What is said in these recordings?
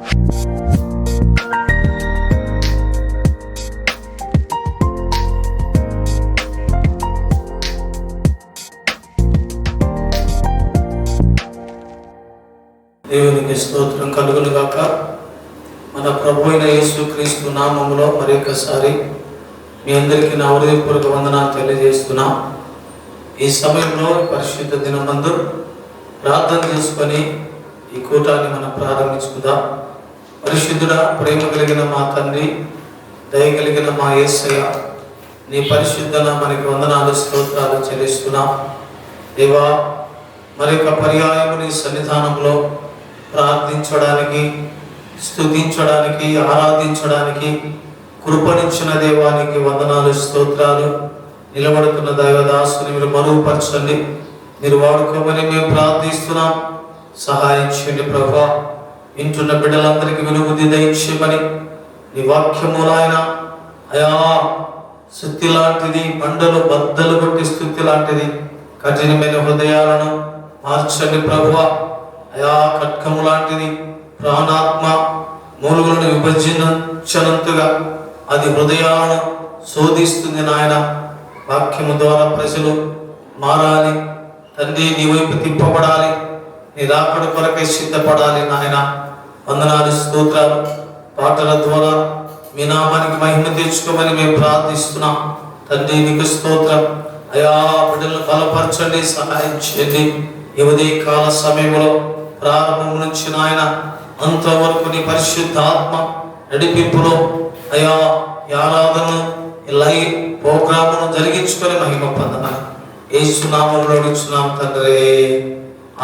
దేవునికి స్తోత్రం కలుగును గాక. మన ప్రభు అయిన యేసుక్రీస్తు నామములో మరొకసారి మీ అందరికీ నా హృదయపూర్వక వందనాలు తెలియజేస్తున్నా. ఈ సమయంలో పరిశుద్ధ దినమందు ప్రార్థన చేసుకొని ఈ కూటాన్ని మనం ప్రారంభించుకుందాం. పరిశుద్ధుడా, ప్రేమ కలిగిన మా తండ్రి, దయ కలిగిన మా యేసయ్య, నీ పరిశుద్ధ నామానికి వందనాలు స్తోత్రాలు చెల్లిస్తున్నా. దేవా, మరొక పర్యాయము నీ సన్నిధానంలో ప్రార్థించడానికి, స్తుతించడానికి, ఆరాధించడానికి కృపణించిన దేవానికి వందనాలు స్తోత్రాలు. నిలబడుతున్న దైవదాసుని మీరు మరుగుపరచండి, మీరు వాడుకోమని మేము ప్రార్థిస్తున్నాం. సహాయం చేయండి ప్రభువా. వింటున్న బిడ్డలందరికీ వినుబుద్ధి దయచేయమని, నీ వాక్యములో ఆయన అయా స్తుతి లాంటిది, బండలు బద్దలు కొట్టి స్తుతి లాంటిది కఠినమైన హృదయాలను మార్చండి ప్రభువా. అయా ఖడ్గము లాంటిది ప్రాణాత్మ మూలుగులను విభజించనంతగా అది హృదయాలను శోధిస్తుంది నాయన. వాక్యము ద్వారా ప్రజలు మారాలి తండ్రి, నీ వైపు తిప్పబడాలి, నీ రాకడ కొరకై సిద్ధపడాలి నాయన. వందనాలు స్తోత్రాలు. పాటల ద్వారా మీ నామానికి మహిమ తెచ్చుకోమని మేము ప్రార్థిస్తున్నాం తండ్రి. నీకు స్తోత్రం. అయా బిడ్డలను బలపరచండి, సహాయం చేయండి. ఈ ఉదయకాల సమయంలో ప్రారంభం నుంచి నాయన అంతవరకు నీ పరిశుద్ధ ఆత్మ నడిపింపులో అయా ఈ ఆరాధనను లైవ్ ప్రోగ్రామును జరిగించుకొని మహిమ పొందమని యేసు నామములో అడుగుచున్నాం తండ్రి.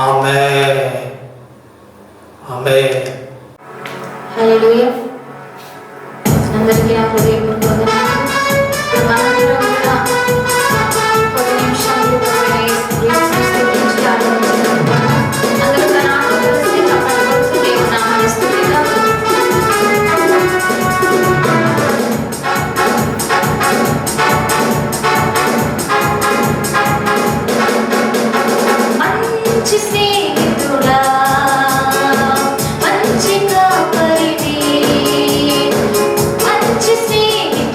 ఆమేన్, ఆమేన్. హల్లెలూయా. అందరికీ నా హృదయపూర్వక వందనాలు. మనందరం కూడా కొద్ది నిమిషాలు యేసుని స్తుతించి ఆరాధించుదాం. అందరూ నాతో కలిసి చప్పట్లు కొడుతూ దేవుని నామాన్ని స్తుతిద్దాం. మంచి స్నేహితుడా, మంచి కాపరివి, మంచి స్నేహితుడా.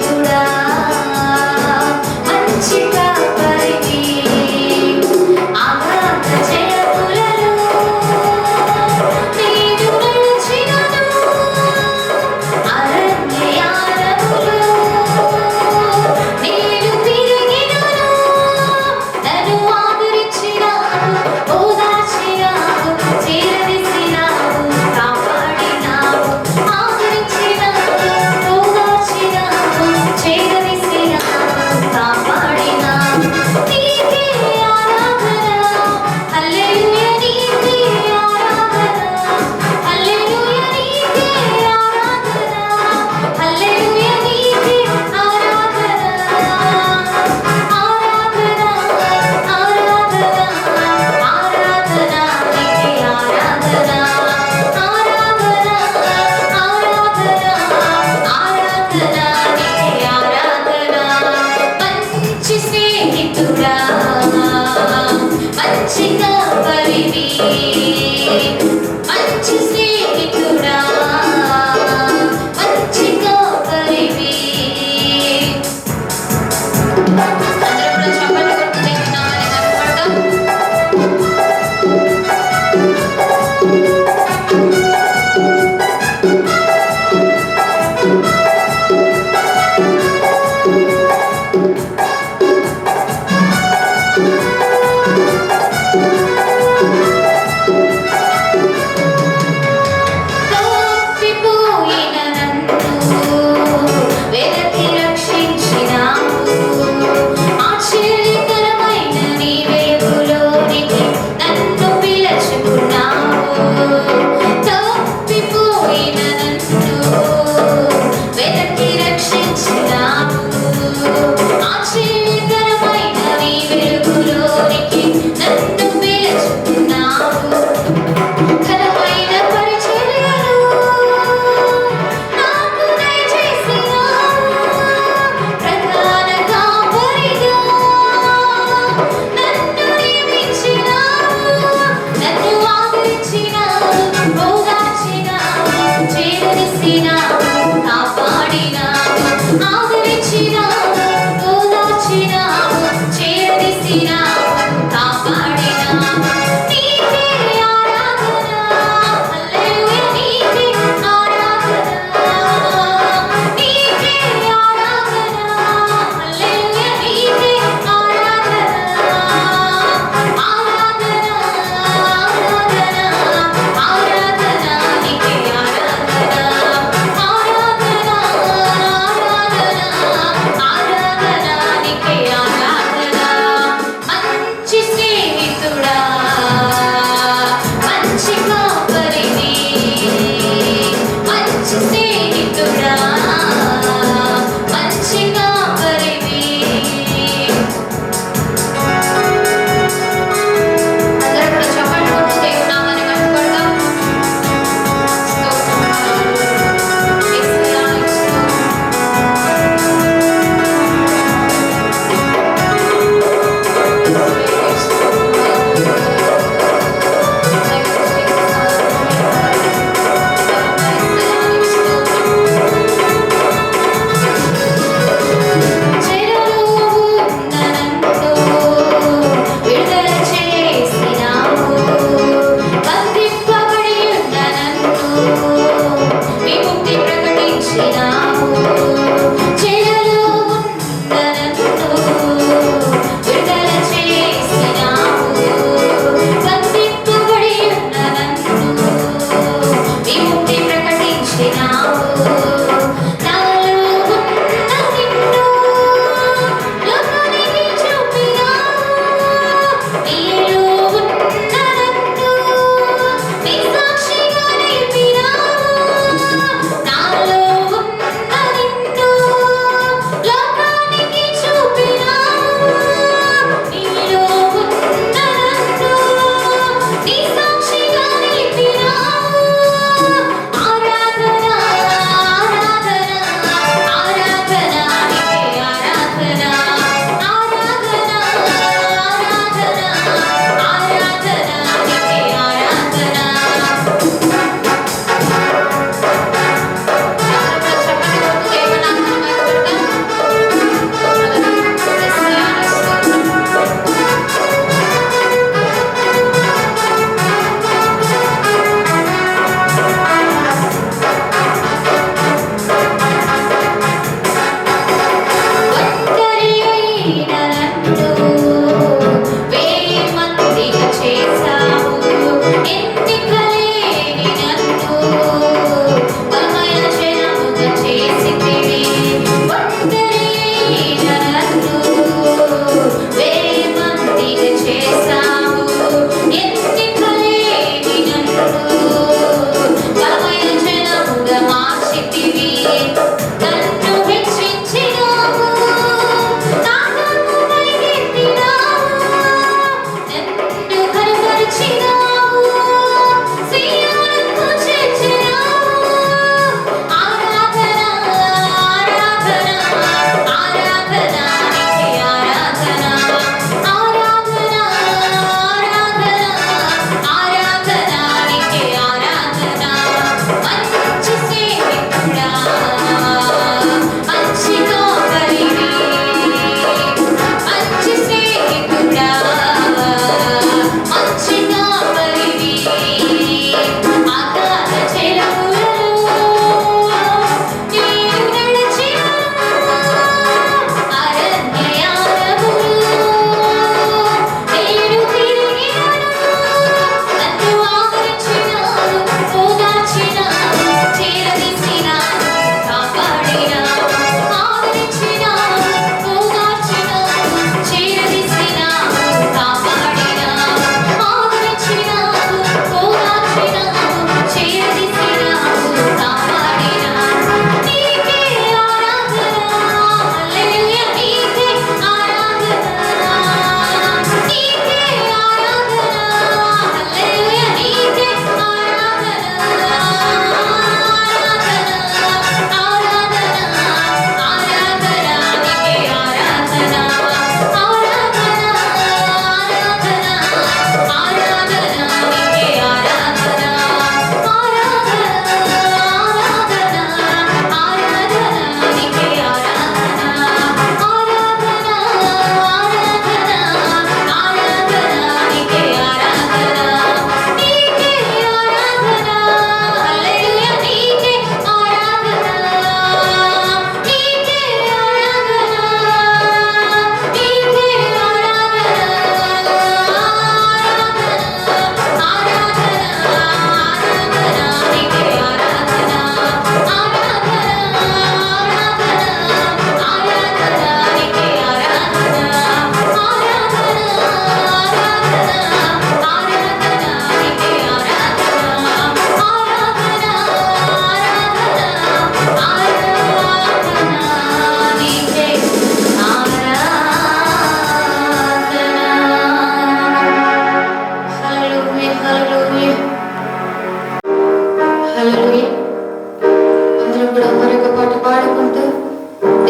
ఆరాధన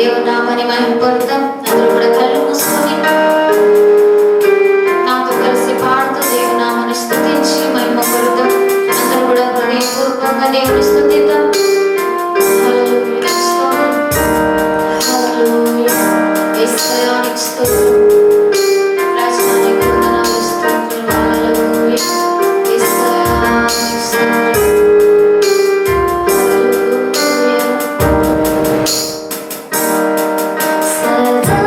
దేవుని నామాన్ని మహిమపరుద్దాం. అందరూ కూడా కళ్ళు మూసుకొని నాతో కలిసి పాడుతూ దేవుని నామాన్ని స్తుతించి మహిమపరుద్దాం. అందరూ కూడా హృదయపూర్వకంగా దేవుని స్తుతిద్దాం. హల్లెలూయా స్తోత్రం, హల్లెలూయా యేసయ్యా నీకు స్తోత్రం, రాజా నీకు వందనాలు స్తోత్రం, హల్లెలూయా యేసయ్యా నీకు స్తోత్రం, హల్లెలూయా. సదా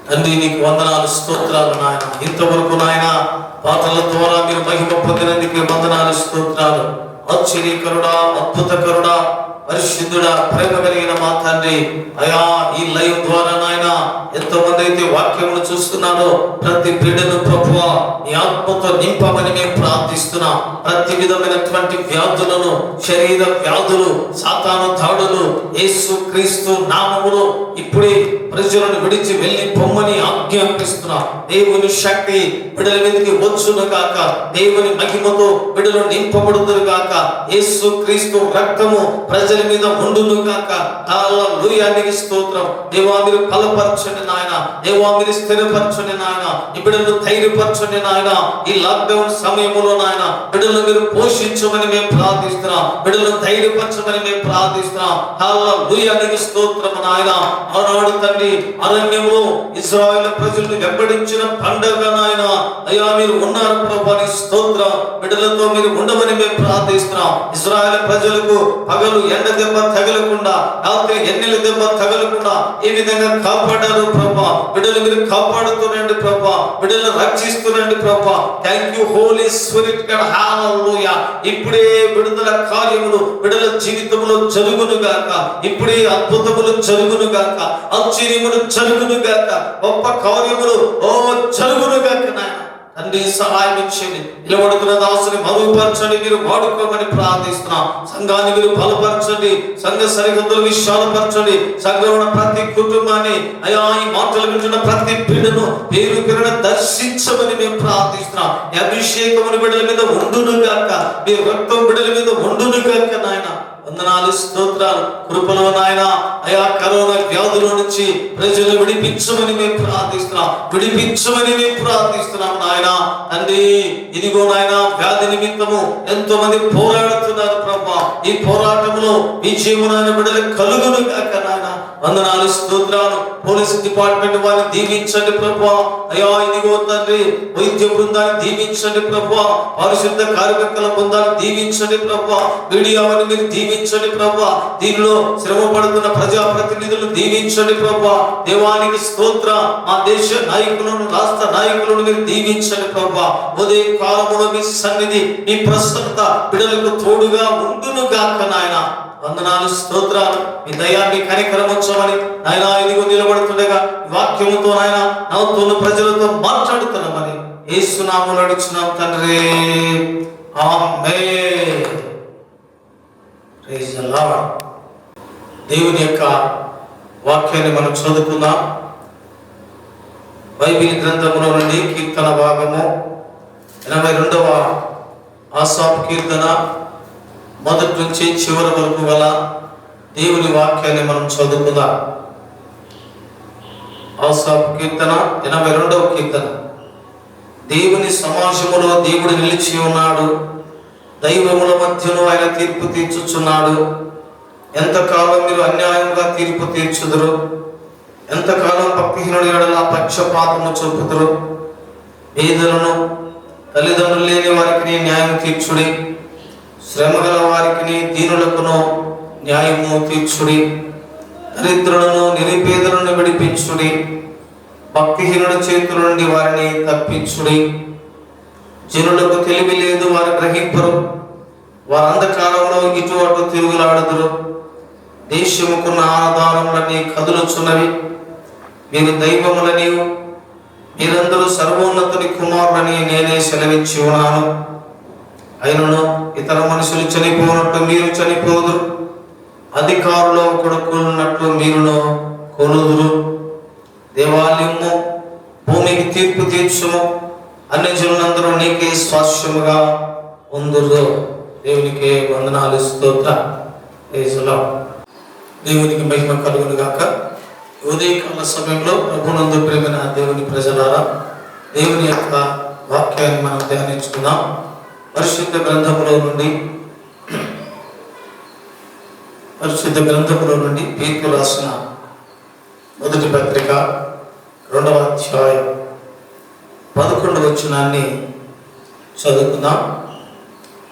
తండ్రి నీకు వందనాలు, స్తోత్రాలు నాయన. ఇంతవరకు నాయన పాటల ద్వారా మీరు మహిమ పొందినందుకు వందనాలు, స్తోత్రాలు. ఆశ్చర్యకరుడా, అద్భుతకరుడా, పరిశుద్ధుడా, ప్రేమ కలిగిన మా తండ్రి, అయా ఈ లైవ్ ద్వారా నాయన ఎంతమంది అయితే వాక్యములు చూస్తున్నారో ప్రతి బిడ్డను ప్రభువా నీ ఆత్మతో నింపమని మేము ప్రార్థిస్తున్నాం. ప్రతి విధమైనటువంటి వ్యాధులను, శరీర వ్యాధులు, సాతాను దాడులు యేసు క్రీస్తు నామములో ఇప్పుడే ప్రజలను విడిచి వెళ్ళి పొమ్మని ఆజ్ఞాపిస్తున్నా. దేవుని శక్తి బిడ్డల మీదకి వచ్చును గాక, దేవుని మహిమతో బిడ్డలు నింపబడుదురు గాక, యేసు క్రీస్తు రక్తము ప్రజల మీద ఉండును గాక. హల్లెలూయా, నీకు స్తోత్రం. దేవా మీరు బలపరచండి నాయన, దేవా మీరు స్థిరపరచండి నాయన, ఈ బిడ్డలను ధైర్యపరచండి నాయన. ఈ లాక్డౌన్ సమయంలో నాయన బిడ్డలను మీరు పోషించమని మేము ప్రార్థిస్తున్నాం, బిడ్డలను ధైర్యపరచమని మేము ప్రార్థిస్తున్నాం. హల్లెలూయా, నీకు స్తోత్రం నాయన. ఆనాడు తండ్రి అరణ్యంలో ఇశ్రాయేలు ప్రజలను వెంబడించిన పండగ నాయన అయ్యా మీరు ఉన్నారు ప్రభువా, నీ స్తోత్రం. బిడ్డలతో మీరు ఉండమని మేము ప్రార్థిస్తున్నాం. ఇశ్రాయేలు ప్రజలకు పగలు ఎండ దెబ్బ తగలకుండా, రాత్రి ఎన్నెల దెబ్బ తగలకుండా ఏ విధంగా కాపాడారు ప్రభా. బిడ్డలు మీరు కాపాడుతునండి ప్రభా, బిడ్డలను రక్షిస్తునండి ప్రభా. Thank you holy spirit God. Hallelujah. ఇప్పుడే విడుదల కార్యములు బిడ్డల జీవితంలో జరుగును గాక, ఇప్పుడే అద్భుతములు జరుగును గాక, ఆశ్చర్యములు జరుగును గాక, గొప్ప కార్యములు జరుగును గాక నాయన. తండ్రి సహాయం ఇచ్చేది నిలబడుతున్న దాసుని మరుగుపరచండి, మీరు వాడుకోమని ప్రార్థిస్తున్నాం. సంఘాన్ని మీరు బలపరచండి, సంఘ సరిహద్దులు విశాలపరచండి, సంఘంలో ప్రతి కుటుంబాన్ని అయా ఈ మాటలు వింటున్న ప్రతి బిడ్డను పేరు పేరున దర్శించమని మేము ప్రార్థిస్తున్నాం. ఈ అభిషేకముని బిడ్డల మీద ఉండును గాక, మీ రక్తం బిడ్డల మీద ఉండును గాక నాయన. వందనాలు, స్తోత్రాలు. కృపలో నాయన అయా కరోనా వ్యాధుల నుంచి ప్రజలు విడిపించమని మేము ప్రార్థిస్తున్నాం, విడిపించమని మేము ప్రార్థిస్తున్నాం నాయన. తండ్రి ఇదిగో నాయన వ్యాధి నిమిత్తము ఎంతో మంది పోరాడుతున్నారు ప్రభా. ఈ పోరాటంలో విజయము నాయన బిడ్డలకు కలుగును గాక నాయన. వందనాలు, స్తోత్రాలు. పోలీసు డిపార్ట్మెంట్ వారిని దీవించండి ప్రభా. అయ్యా ఇదిగో తండ్రి వైద్య బృందాన్ని దీవించండి ప్రభా, పరిశుద్ధ కార్యకర్తల బృందాన్ని దీవించండి ప్రభా, మీడియాని మీరు దీవించండి ప్రభా, దీనిలో శ్రమ పడుతున్న ప్రజాప్రతినిధులు దీవించండి ప్రభా. దేవానికి స్తోత్ర. మా దేశ నాయకులను, రాష్ట్ర నాయకులను మీరు దీవించండి ప్రభా. ఉదయ కాలములో మీ సన్నిధి, మీ ప్రసన్నత బిడ్డలకు తోడుగా ఉండును గాక నాయన. వందనాలు, స్తోత్రాలు. మీ దయా, మీ కనికరం వచ్చామని నాయన ఇదిగో నిలబడుతుండగా వాక్యముతో నాయన నవ్వుతున్న ప్రజలతో మాట్లాడుతున్నామని యేసు నామములో అడుగుచున్నాం తండ్రి, ఆమేన్. Praise the lord. దేవుని యొక్క వాక్యాన్ని మనం చదువుకుందాం. బైబిల్ గ్రంథములో నుండి కీర్తన భాగము 82వ ఆసాపు కీర్తన మొదటి నుంచి చివరి వరకు గల దేవుని వాక్యాన్ని మనం చదువుకుందాం. ఆసాపు కీర్తన 82వ కీర్తన. దేవుని సమాజములో దేవుడు నిలిచి ఉన్నాడు, దైవముల మధ్యలో ఆయన తీర్పు తీర్చుచున్నాడు. ఎంతకాలం మీరు అన్యాయంగా తీర్పు తీర్చుదురు, ఎంతకాలం భక్తిహీనుడి ఎడల పక్షపాతము చూపుదురు. పేదలను, తల్లిదండ్రులు లేని వారికి న్యాయం తీర్చుడి, శ్రమగల వారికి దీనులకును న్యాయము తీర్చుడి. దరిద్రులను, నిరుపేదలను విడిపించుడి, భక్తిహీనుడి చేతుల నుండి వారిని తప్పించుడి. జనులకు తెలివి లేదు, వారు గ్రహింపరు, వారు అంధకారంలో ఇటు అటు తిరుగులాడుదురు. దేశముకున్న ఆధారములన్నీ కదులుచున్నవి. మీరు దైవములని, మీరందరూ సర్వోన్నతుని కుమారులని నేనే సెలవిచ్చి ఉన్నాను. అయినను ఇతర మనుషులు చనిపోనట్టు మీరు చనిపోదురు, అధికారులు కొడుకున్నట్లు మీరును కొలుదురు. దేవాలయము భూమికి తీర్పు తీర్చుము, అన్ని జనులందరూ నీకే స్వాస్యముగా ఉందురు. దేవునికి వందనాలు, స్తోత్ర. దేవునికి మహిమ కలుగును గాక. ఉదయకాల సమయంలో ప్రభునందు ప్రేమైన దేవుని ప్రజలారా, దేవుని యొక్క వాక్యాన్ని మనం ధ్యానించుకుందాం. పరిశుద్ధ గ్రంథములో నుండి పేతురు రాసిన మొదటి పత్రిక 2వ అధ్యాయం 11వ వచనాన్ని చదువుకుందాం.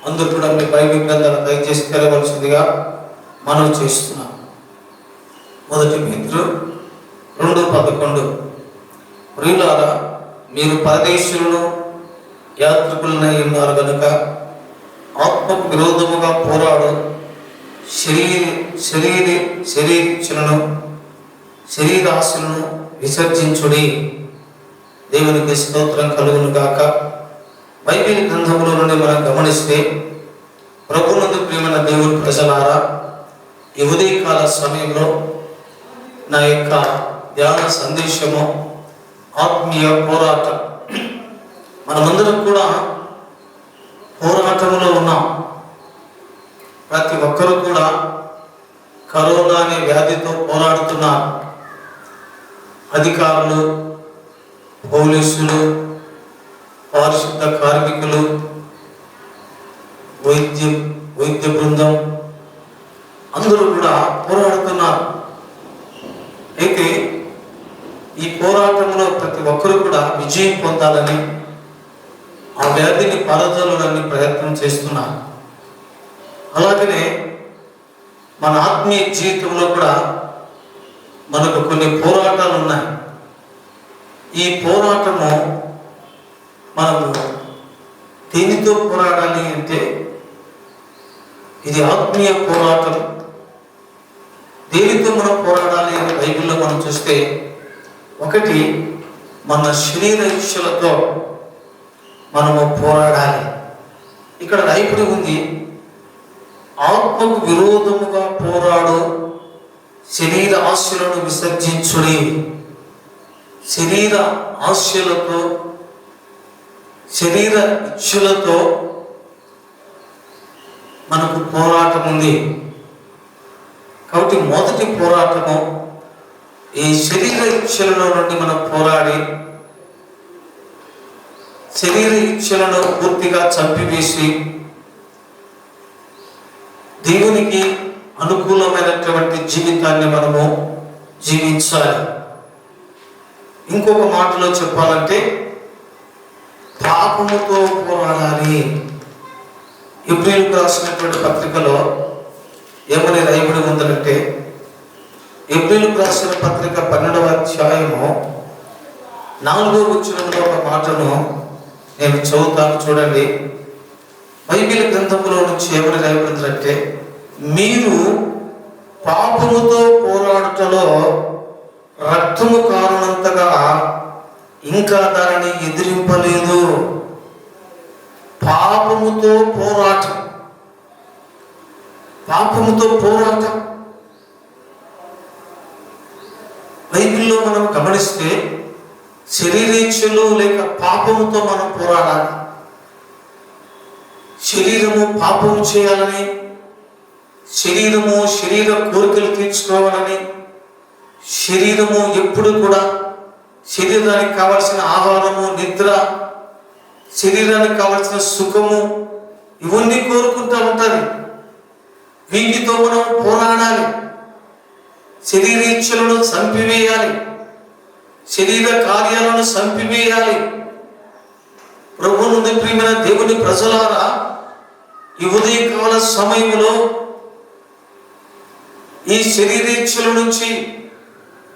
అందరూ కూడా మీ బైబిల్ గ్రంథాలు దయచేసి తెరవలసిందిగా మనం చేస్తున్నాం. మొదటి పేతురు 2:11. ప్రియులారా, మీరు పరదేశులను యాత్రికులనై ఉన్నారు కనుక ఆత్మకు విరోధముగా పోరాడు శరీరాశలను విసర్జించుడి. దేవునికి స్తోత్రం కలుగును గాక. బైబిల్ గ్రంథములో నుండి మనం గమనిస్తే, ప్రభునందు ప్రియమైన దేవుని ప్రజలారా, ఈ ఉదయకాల సమయంలో నా యొక్క ధ్యాన సందేశము ఆత్మీయ పోరాటం. మనమందరం కూడా పోరాటంలో ఉన్నాం. ప్రతి ఒక్కరూ కూడా కరోనా అనే వ్యాధితో పోరాడుతున్నారు. అధికారులు, పోలీసులు, పారిశుద్ధ కార్మికులు, వైద్య బృందం అందరూ కూడా పోరాడుతున్నారు. అయితే ఈ పోరాటంలో ప్రతి ఒక్కరూ కూడా విజయం పొందాలని, ఆ వ్యాధిని పారదోలాలని ప్రయత్నం చేస్తున్నారు. అలాగనే మన ఆత్మీయ జీవితంలో కూడా మనకు కొన్ని పోరాటాలు ఉన్నాయి. ఈ పోరాటము మనము దేనితో పోరాడాలి అంటే, ఇది ఆత్మీయ పోరాటం. దేనితో మనం పోరాడాలి అని బైబిల్లో మనం చూస్తే, ఒకటి మన శరీర ఇచ్ఛలతో మనము పోరాడాలి. ఇక్కడ రాయబడి ఉంది, ఆత్మకు విరోధముగా పోరాడు శరీర ఆశలను విసర్జించుడి. శరీర ఆశలతో, శరీర ఇచ్ఛలతో మనకు పోరాటం ఉంది. కాబట్టి మొదటి పోరాటము ఈ శరీర ఇచ్ఛలలో నుండి మనం పోరాడి శరీర ఇచ్ఛలను పూర్తిగా చంపివేసి దేవునికి అనుకూలమైనటువంటి జీవితాన్ని మనము జీవించాలి. ఇంకొక మాటలో చెప్పాలంటే, పాపముతో పోరాడాలి. హెబ్రీయులకు రాసినటువంటి పత్రికలో ఏమని రాయబడి ఉందంటే, హెబ్రీయులకు రాసిన పత్రిక 12వ అధ్యాయము 4వ వచనంలో ఒక మాటను నేను చదువుతాను, చూడండి. బైబిల్ గ్రంథంలో నుంచి ఏమని రాయబడిందంటే, మీరు పాపముతో పోరాడుటలో రక్తము కారణంతగా ఇంకా దానిని ఎదిరింపలేదు. పాపముతో పోరాటం, పాపముతో పోరాటం. బైబిల్లో మనం గమనిస్తే శరీరేచ్ఛలు లేక పాపముతో మనం పోరాడాలి. శరీరము పాపము చేయాలని, శరీరము శరీర కోరికలు తీర్చుకోవాలని, శరీరము ఎప్పుడు కూడా శరీరానికి కావలసిన ఆహారము, నిద్ర, శరీరానికి కావలసిన సుఖము, ఇవన్నీ కోరుకుంటూ ఉంటుంది. వీటితో మనం పోరాడాలి. శరీరేచ్ఛలను చంపివేయాలి, శరీర కార్యాలను చంపివేయాలి. ప్రభువుని ప్రియమైన దేవుని ప్రజలారా, ఈ ఉదయకాల సమయంలో ఈ శరీరేచ్ఛల నుంచి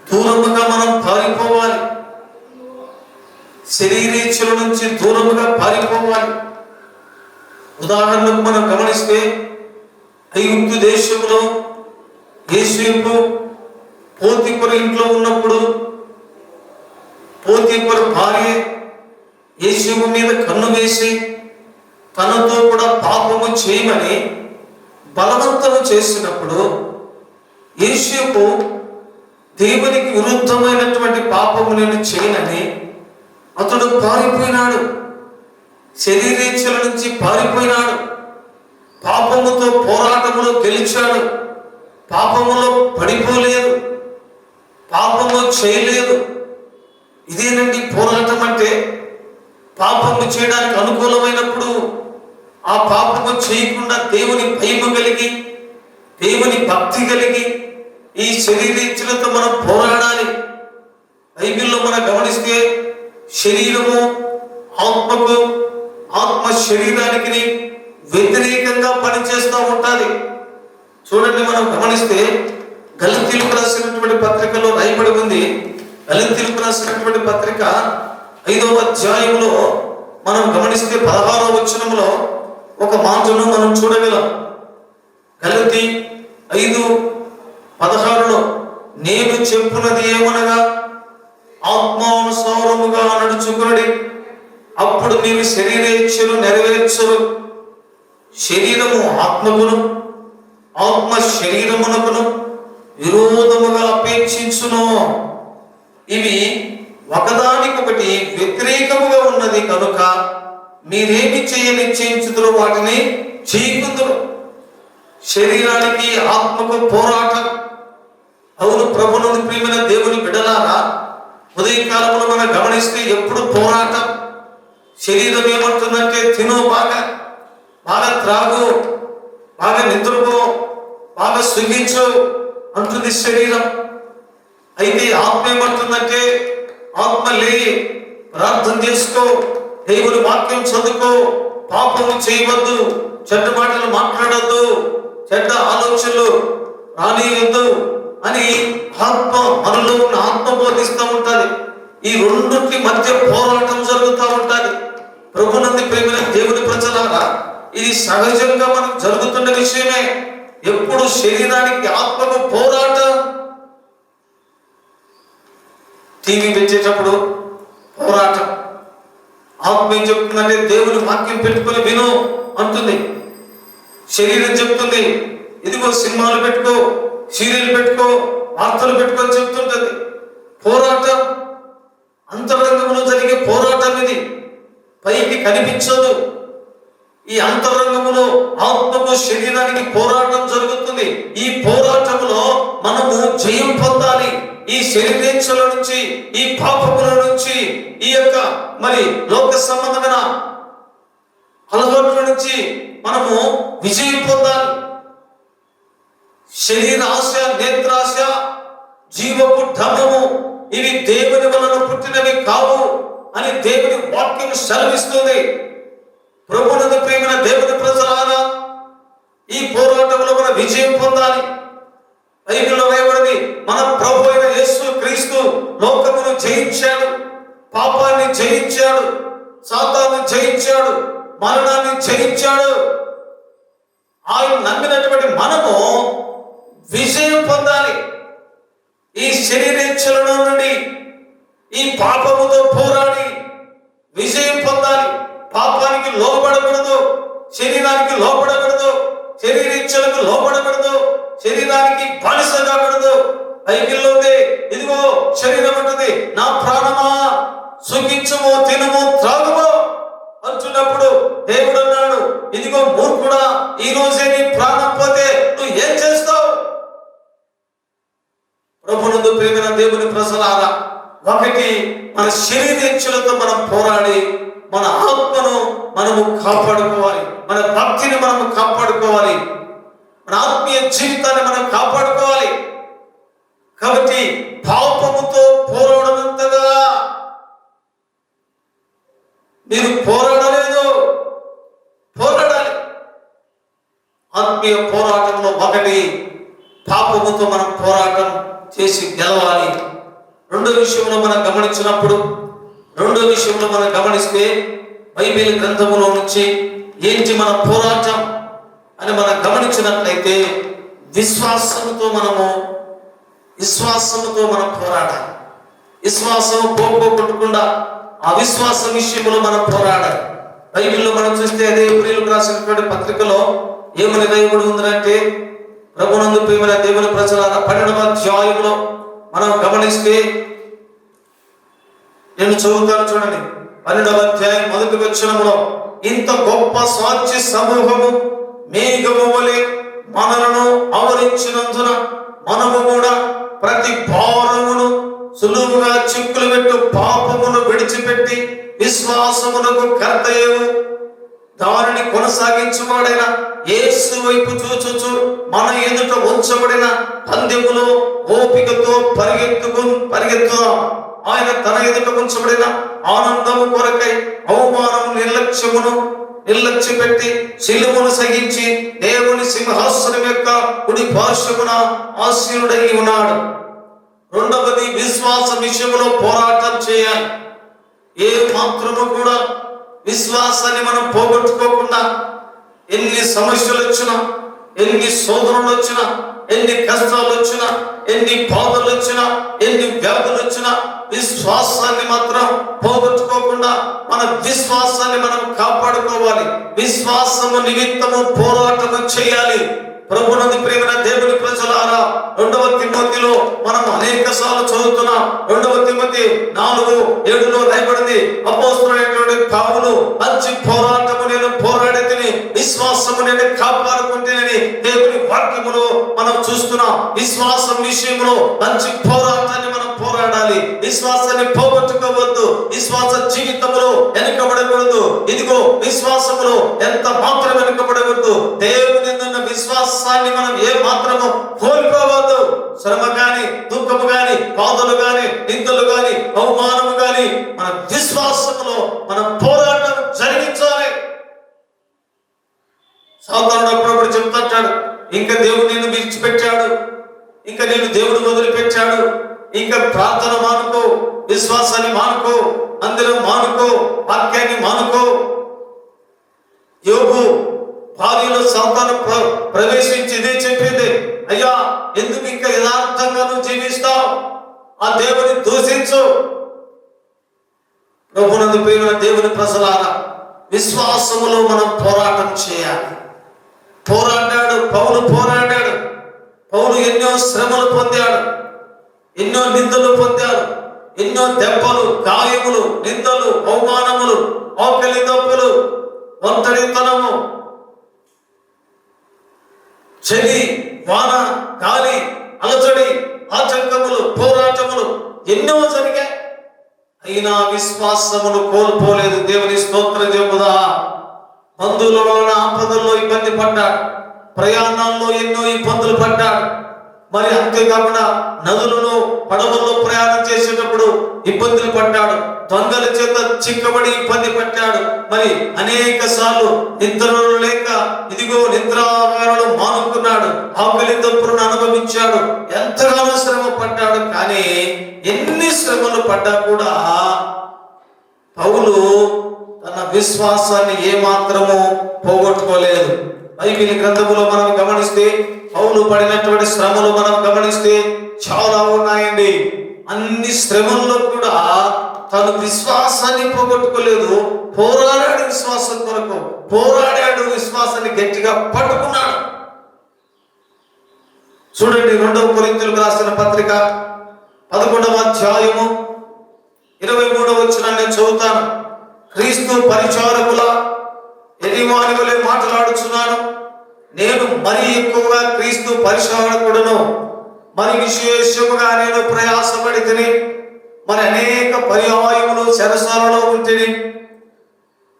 దూరముగా మనం పారిపోవాలి. శరీరేచ్ఛల నుంచి దూరముగా పారిపోవాలి. ఉదాహరణకు మనం గమనిస్తే, ఐగుప్తు దేశంలో యోసేపు పోతీఫరు ఇంట్లో ఉన్నప్పుడు పోతీఫరు భార్య యోసేపు మీద కన్ను వేసి తనతో కూడా పాపము చేయమని బలవంతము చేసినప్పుడు, యోసేపు దేవునికి విరుద్ధమైనటువంటి పాపము నేను చేయనని అతడు పారిపోయినాడు. శరీరేచ్ఛల నుంచి పారిపోయినాడు. పాపముతో పోరాటములో గెలిచాడు. పాపములో పడిపోలేదు, పాపము చేయలేదు. ఇదేనండి పోరాటం అంటే. పాపము చేయడానికి అనుకూలమైనప్పుడు ఆ పాపము చేయకుండా దేవుని భయము కలిగి, దేవుని భక్తి కలిగి ఈ శరీరేచ్ఛలతో మనం పోరాడాలి. బైబిల్లో మనం గమనిస్తే శరీరము ఆత్మకు, ఆత్మ శరీరానికి వ్యతిరేకంగా పనిచేస్తూ ఉంటుంది. చూడండి, మనం గమనిస్తే గలతీయులకు రాసినటువంటి పత్రికలో రాయబడి ఉంది, గలతీయులకు రాసినటువంటి పత్రిక 5వ అధ్యాయంలో మనం గమనిస్తే 16వ వచనంలో ఒక మాటను మనం చూడగలం. గలతీ 5:16లో నేను చెప్పున్నది ఏమనగా ఆత్మానుసారముగా నడుచుకునుడి, అప్పుడు మీరు శరీరేచ్ఛను నెరవేర్చరు. శరీరము ఆత్మకును, ఆత్మ శరీరమునకును విరోధముగా అపేక్షించును. ఇవి ఒకదానికొకటి వ్యతిరేకముగా ఉన్నది కనుక మీరేమి నిశ్చయించుదురో వాటిని చేయకుందురు. శరీరానికి ఆత్మకు పోరాటం. అవును, ప్రభునందు ప్రియమైన దేవుని బిడ్డలారా, ఉదయకాలంలో మనం గమనిస్తే ఎప్పుడు పోరాటం. శరీరం ఏమంటుందంటే తిను, బాగా త్రాగు, బాగా నిద్రపో, బాగా సుఖించు అంటుంది శరీరం. అయితే ఆత్మ ఏమంటుందంటే ఆత్మ లే, ప్రార్థన చేసుకో, దేవుని వాక్యం చదువుకో, పాపము చేయవద్దు, చెడ్డ మాటలు మాట్లాడద్దు, చెడ్డ ఆలోచనలు రానియొద్దు అని ఆత్మ, మనలో ఉన్న ఆత్మ బోధిస్తూ ఉంటుంది. ఈ రెండింటి మధ్య పోరాటం జరుగుతూ ఉంటుంది. ప్రభునందు ప్రేమైన దేవుని ప్రజలారా, ఇది సహజంగా మనకు జరుగుతున్న విషయమే. ఎప్పుడు శరీరానికి ఆత్మకు పోరాటం. టీవీ పెట్టేటప్పుడు పోరాటం. ఆత్మ ఏం చెప్తుందంటే దేవుని వాక్యం పెట్టుకొని విను అంటుంది. శరీరం చెప్తుంది ఇదిగో సినిమాలు పెట్టుకో, సీరియల్ పెట్టుకో, వార్తలు పెట్టుకో అని చెప్తుంటది. పోరాటం, అంతరంగంలో జరిగే పోరాటం ఇది. పైకి కనిపించదు. ఈ అంతరంగంలో ఆత్మకు శరీరానికి పోరాటం జరుగుతుంది. ఈ పోరాటంలో మనము జయం పొందాలి. ఈ శరీరేచ్ఛల నుంచి, ఈ పాపముల నుంచి, ఈ యొక్క మరి లోక సంబంధమైన అలవాట్ల నుంచి మనము విజయం పొందాలి. శరీర ఆశ, నేత్రాశ, జీవపు ఢమము ఇవి దేవుని వలన పుట్టినవి కావు అని దేవుని వాక్యం సెలవిస్తుంది. ప్రభునందు ప్రియమైన దేవుని ప్రజలారా, ఈ పోరాటంలో మన విజయం పొందాలి. బైబిల్లో రాయబడింది, మన ప్రభు అయిన యేసు క్రీస్తు లోకమును జయించాడు, పాపాన్ని జయించాడు, సాతాను జయించాడు, మరణాన్ని జయించాడు. ఆయన నమ్మినటువంటి మనము విజయం పొందాలి. ఈ శరీరేచ్ఛల నుండి, ఈ పాపముతో పోరాడి విజయం పొందాలి. పాపానికి లోబడకూడదు, శరీరానికి లోబడకూడదు, శరీరేచ్ఛలకు లోబడకూడదు, శరీరానికి బానిస కాకూడదు. బైబిల్లో ఉంది, ఇదిగో శరీరం అంటుంది నా ప్రాణమా సుఖించుము, తినుము, త్రాగుము అంటున్నప్పుడు దేవుడు అన్నాడు, ఇదిగో మూర్ఖుడా, ఈ రోజే నీ ప్రాణం పోతే నువ్వు ఏం చేస్తావు? ప్రభునందు ప్రియమైన దేవుని ప్రజలారా, ఒకటి మన శరీరేచ్ఛలతో మనం పోరాడి మన ఆత్మను మనము కాపాడుకోవాలి, మన భక్తిని మనము కాపాడుకోవాలి, మన ఆత్మీయ జీవితాన్ని మనం కాపాడుకోవాలి. కాబట్టి పాపముతో పోరాడనంతగా మీరు పోరాడలేదు, పోరాడాలి. ఆత్మీయ పోరాటంలో ఒకటి పాపముతో మనం పోరాటం చేసి గెలవాలి. రెండో విషయంలో మనం గమనిస్తే బైబిల్ గ్రంథములో నుంచి ఏంటి మన పోరాటం అని మనం గమనించినట్లయితే విశ్వాసముతో మనం పోరాడాలి. విశ్వాసం పోగొట్టుకుండా ఆ విశ్వాసం విషయంలో మనం పోరాడాలి. బైబిల్లో మనం చూస్తే అదే హెబ్రీయులకు రాసినటువంటి పత్రికలో ఏమని రాయబడి ఉందంటే, ప్రభునందు ప్రియమైన దేవుని ప్రజలారా 12వ అధ్యాయంలో మనం గమనిస్తే, నేను చదువుతాను చూడండి. 12వ అధ్యాయం 1వ వచనంలో, ఇంత గొప్ప సాక్షి సమూహము మేఘము వలె మనలను ఆవరించినందున మనము కూడా ప్రతి భారమును సులువుగా చిక్కులు పెట్టు పాపమును విడిచిపెట్టి విశ్వాసమునకు కర్తయ్యవు దానిని కొనసాగించువాడైన యేసు వైపు చూచుచు మన ఎదుట ఉంచబడిన పందెములో ఓపికతో పరిగెత్తుదాం. ఆయన తన ఎదుట ఉంచబడిన ఆనందము కొరకై అవమానము నిర్లక్ష్య పెట్టి శిలువను సహించి దేవుని సింహాసనం యొక్క కుడి పార్శ్వమున ఆసీనుడై ఉన్నాడు. రెండవది విశ్వాస విషయంలో పోరాటం చేయాలి. ఏ మాత్రము కూడా విశ్వాసాన్ని మనం పోగొట్టుకోకుండా, ఎన్ని సమస్యలు వచ్చినా, ఎన్ని శోధనలు వచ్చినా, ఎన్ని కష్టాలు వచ్చినా, ఎన్ని బాధలు వచ్చినా, ఎన్ని వ్యాధులు వచ్చినా, విశ్వాసాన్ని మాత్రం పోగొట్టుకోకుండా మన విశ్వాసాన్ని మనం కాపాడుకోవాలి. విశ్వాసము నిమిత్తము పోరాటము చేయాలి. ప్రభునందు ప్రియమైన దేవుని ప్రజలారా, 2వ తిమోతిలో మనం అనేక సార్లు చదువుతున్నాం. 2వ తిమోతి 4:7 రాయబడింది, అపోస్తలుడైనటువంటి పౌలు మంచి పోరాటము నేను పోరాడితిని, విశ్వాసము నేను కాపాడుకుంటేనని దేవుని వాక్యములో మనం చూస్తున్నాం. విశ్వాసం విషయంలో మంచి పోరాటాన్ని మనం పోరాడాలి. విశ్వాసాన్ని పోగొట్టుకోవద్దు. విశ్వాస జీవితంలో వెనుకబడకూడదు. ఇదిగో విశ్వాసములో ఎంత మాత్రం వెనుకబడకూడదు. దేవుని విశ్వాసాన్ని మనం ఏ మాత్రము కోల్పోవద్దు. శ్రమ గాని, దుఃఖము గాని, బాధలు గాని, నిందలు గాని, అవమానము గాని, మన విశ్వాసములో మనం పోరాటం జరిగించాలి. సాతానుడు అప్పుడప్పుడు చెప్తుంటాడు, ఇంకా దేవుడు నిన్ను విడిచిపెట్టాడు, ఇంకా నేను దేవుడు వదిలిపెట్టాడు, ఇంకా ప్రార్థన మానుకో, విశ్వాసాన్ని మానుకో, మందిరం మానుకో, వాక్యాన్ని మానుకో. యోబు భార్యలో సాతాను ప్రవేశించి ఇదే చెప్పింది, అయ్యా ఎందుకు ఇంకా యథార్థంగా నువ్వు జీవిస్తావు, ఆ దేవుని దూషించు. ప్రభునందు ప్రియమైన దేవుని ప్రజలారా, విశ్వాసములో మనం పోరాటం చేయాలి. పోరాడాడు పౌలు, పోరాడాడు పౌలు. ఎన్నో శ్రమలు పొందాడు, ఎన్నో నిందలు పొందాడు, ఎన్నో దెబ్బలు, గాయములు, నిందలు, అవమానములు, ఆకలి దప్పులు, ఒంటరితనము, చలి, వాన, గాలి, అలజడి, ఆటంకములు, పోరాటములు ఎన్నో జరిగాయి. అయినా విశ్వాసమును కోల్పోలేదు. దేవుని స్తోత్రం చెప్పుదా. బంధువుల వలన ఆపదల్లో ఇబ్బంది పడ్డాడు, ప్రయాణాల్లో ఎన్నో ఇబ్బందులు పడ్డాడు. మరి అంతేకాకుండా నదులను, పడవల్లో ప్రయాణం చేసేటప్పుడు ఇబ్బందులు పడ్డాడు. దొంగల చేత చిక్కబడి ఇబ్బంది పడ్డాడు. మరి అనేక సార్లు నిద్రలు లేక ఇదిగో నిద్రాగారాలు మానుకున్నాడు. ఆకలి దప్పులను అనుభవించాడు. ఎంతగానో శ్రమ పడ్డాడు. కానీ ఎన్ని శ్రమలు పడ్డా కూడా పౌలు తన విశ్వాసాన్ని ఏమాత్రము పోగొట్టుకోలేదు. బైబిల్ గ్రంథములో మనం గమనిస్తే, పౌలు పడినటువంటి శ్రమలు మనం గమనిస్తే చాలా ఉన్నాయండి. అన్ని శ్రమల్లో కూడా తను విశ్వాసాన్ని పోగొట్టుకోలేదు. పోరాడాడు, విశ్వాసం కొరకు పోరాడాడు, విశ్వాసాన్ని గట్టిగా పట్టుకున్నాడు. చూడండి, 2వ కొరింథీయులకు రాసిన పత్రిక 11వ అధ్యాయము 23వ వచనాన్ని నేను చదువుతాను. క్రీస్తు పరిచారకుల యజమాని వలె మాట్లాడుచున్నాను. నేను మరీ ఎక్కువగా క్రీస్తు పరిచారకుడును. మరి విశేషముగా నేను ప్రయాసపడి తిని, మరి అనేక పర్యాయములు చెరసాలలో ఉంటిని,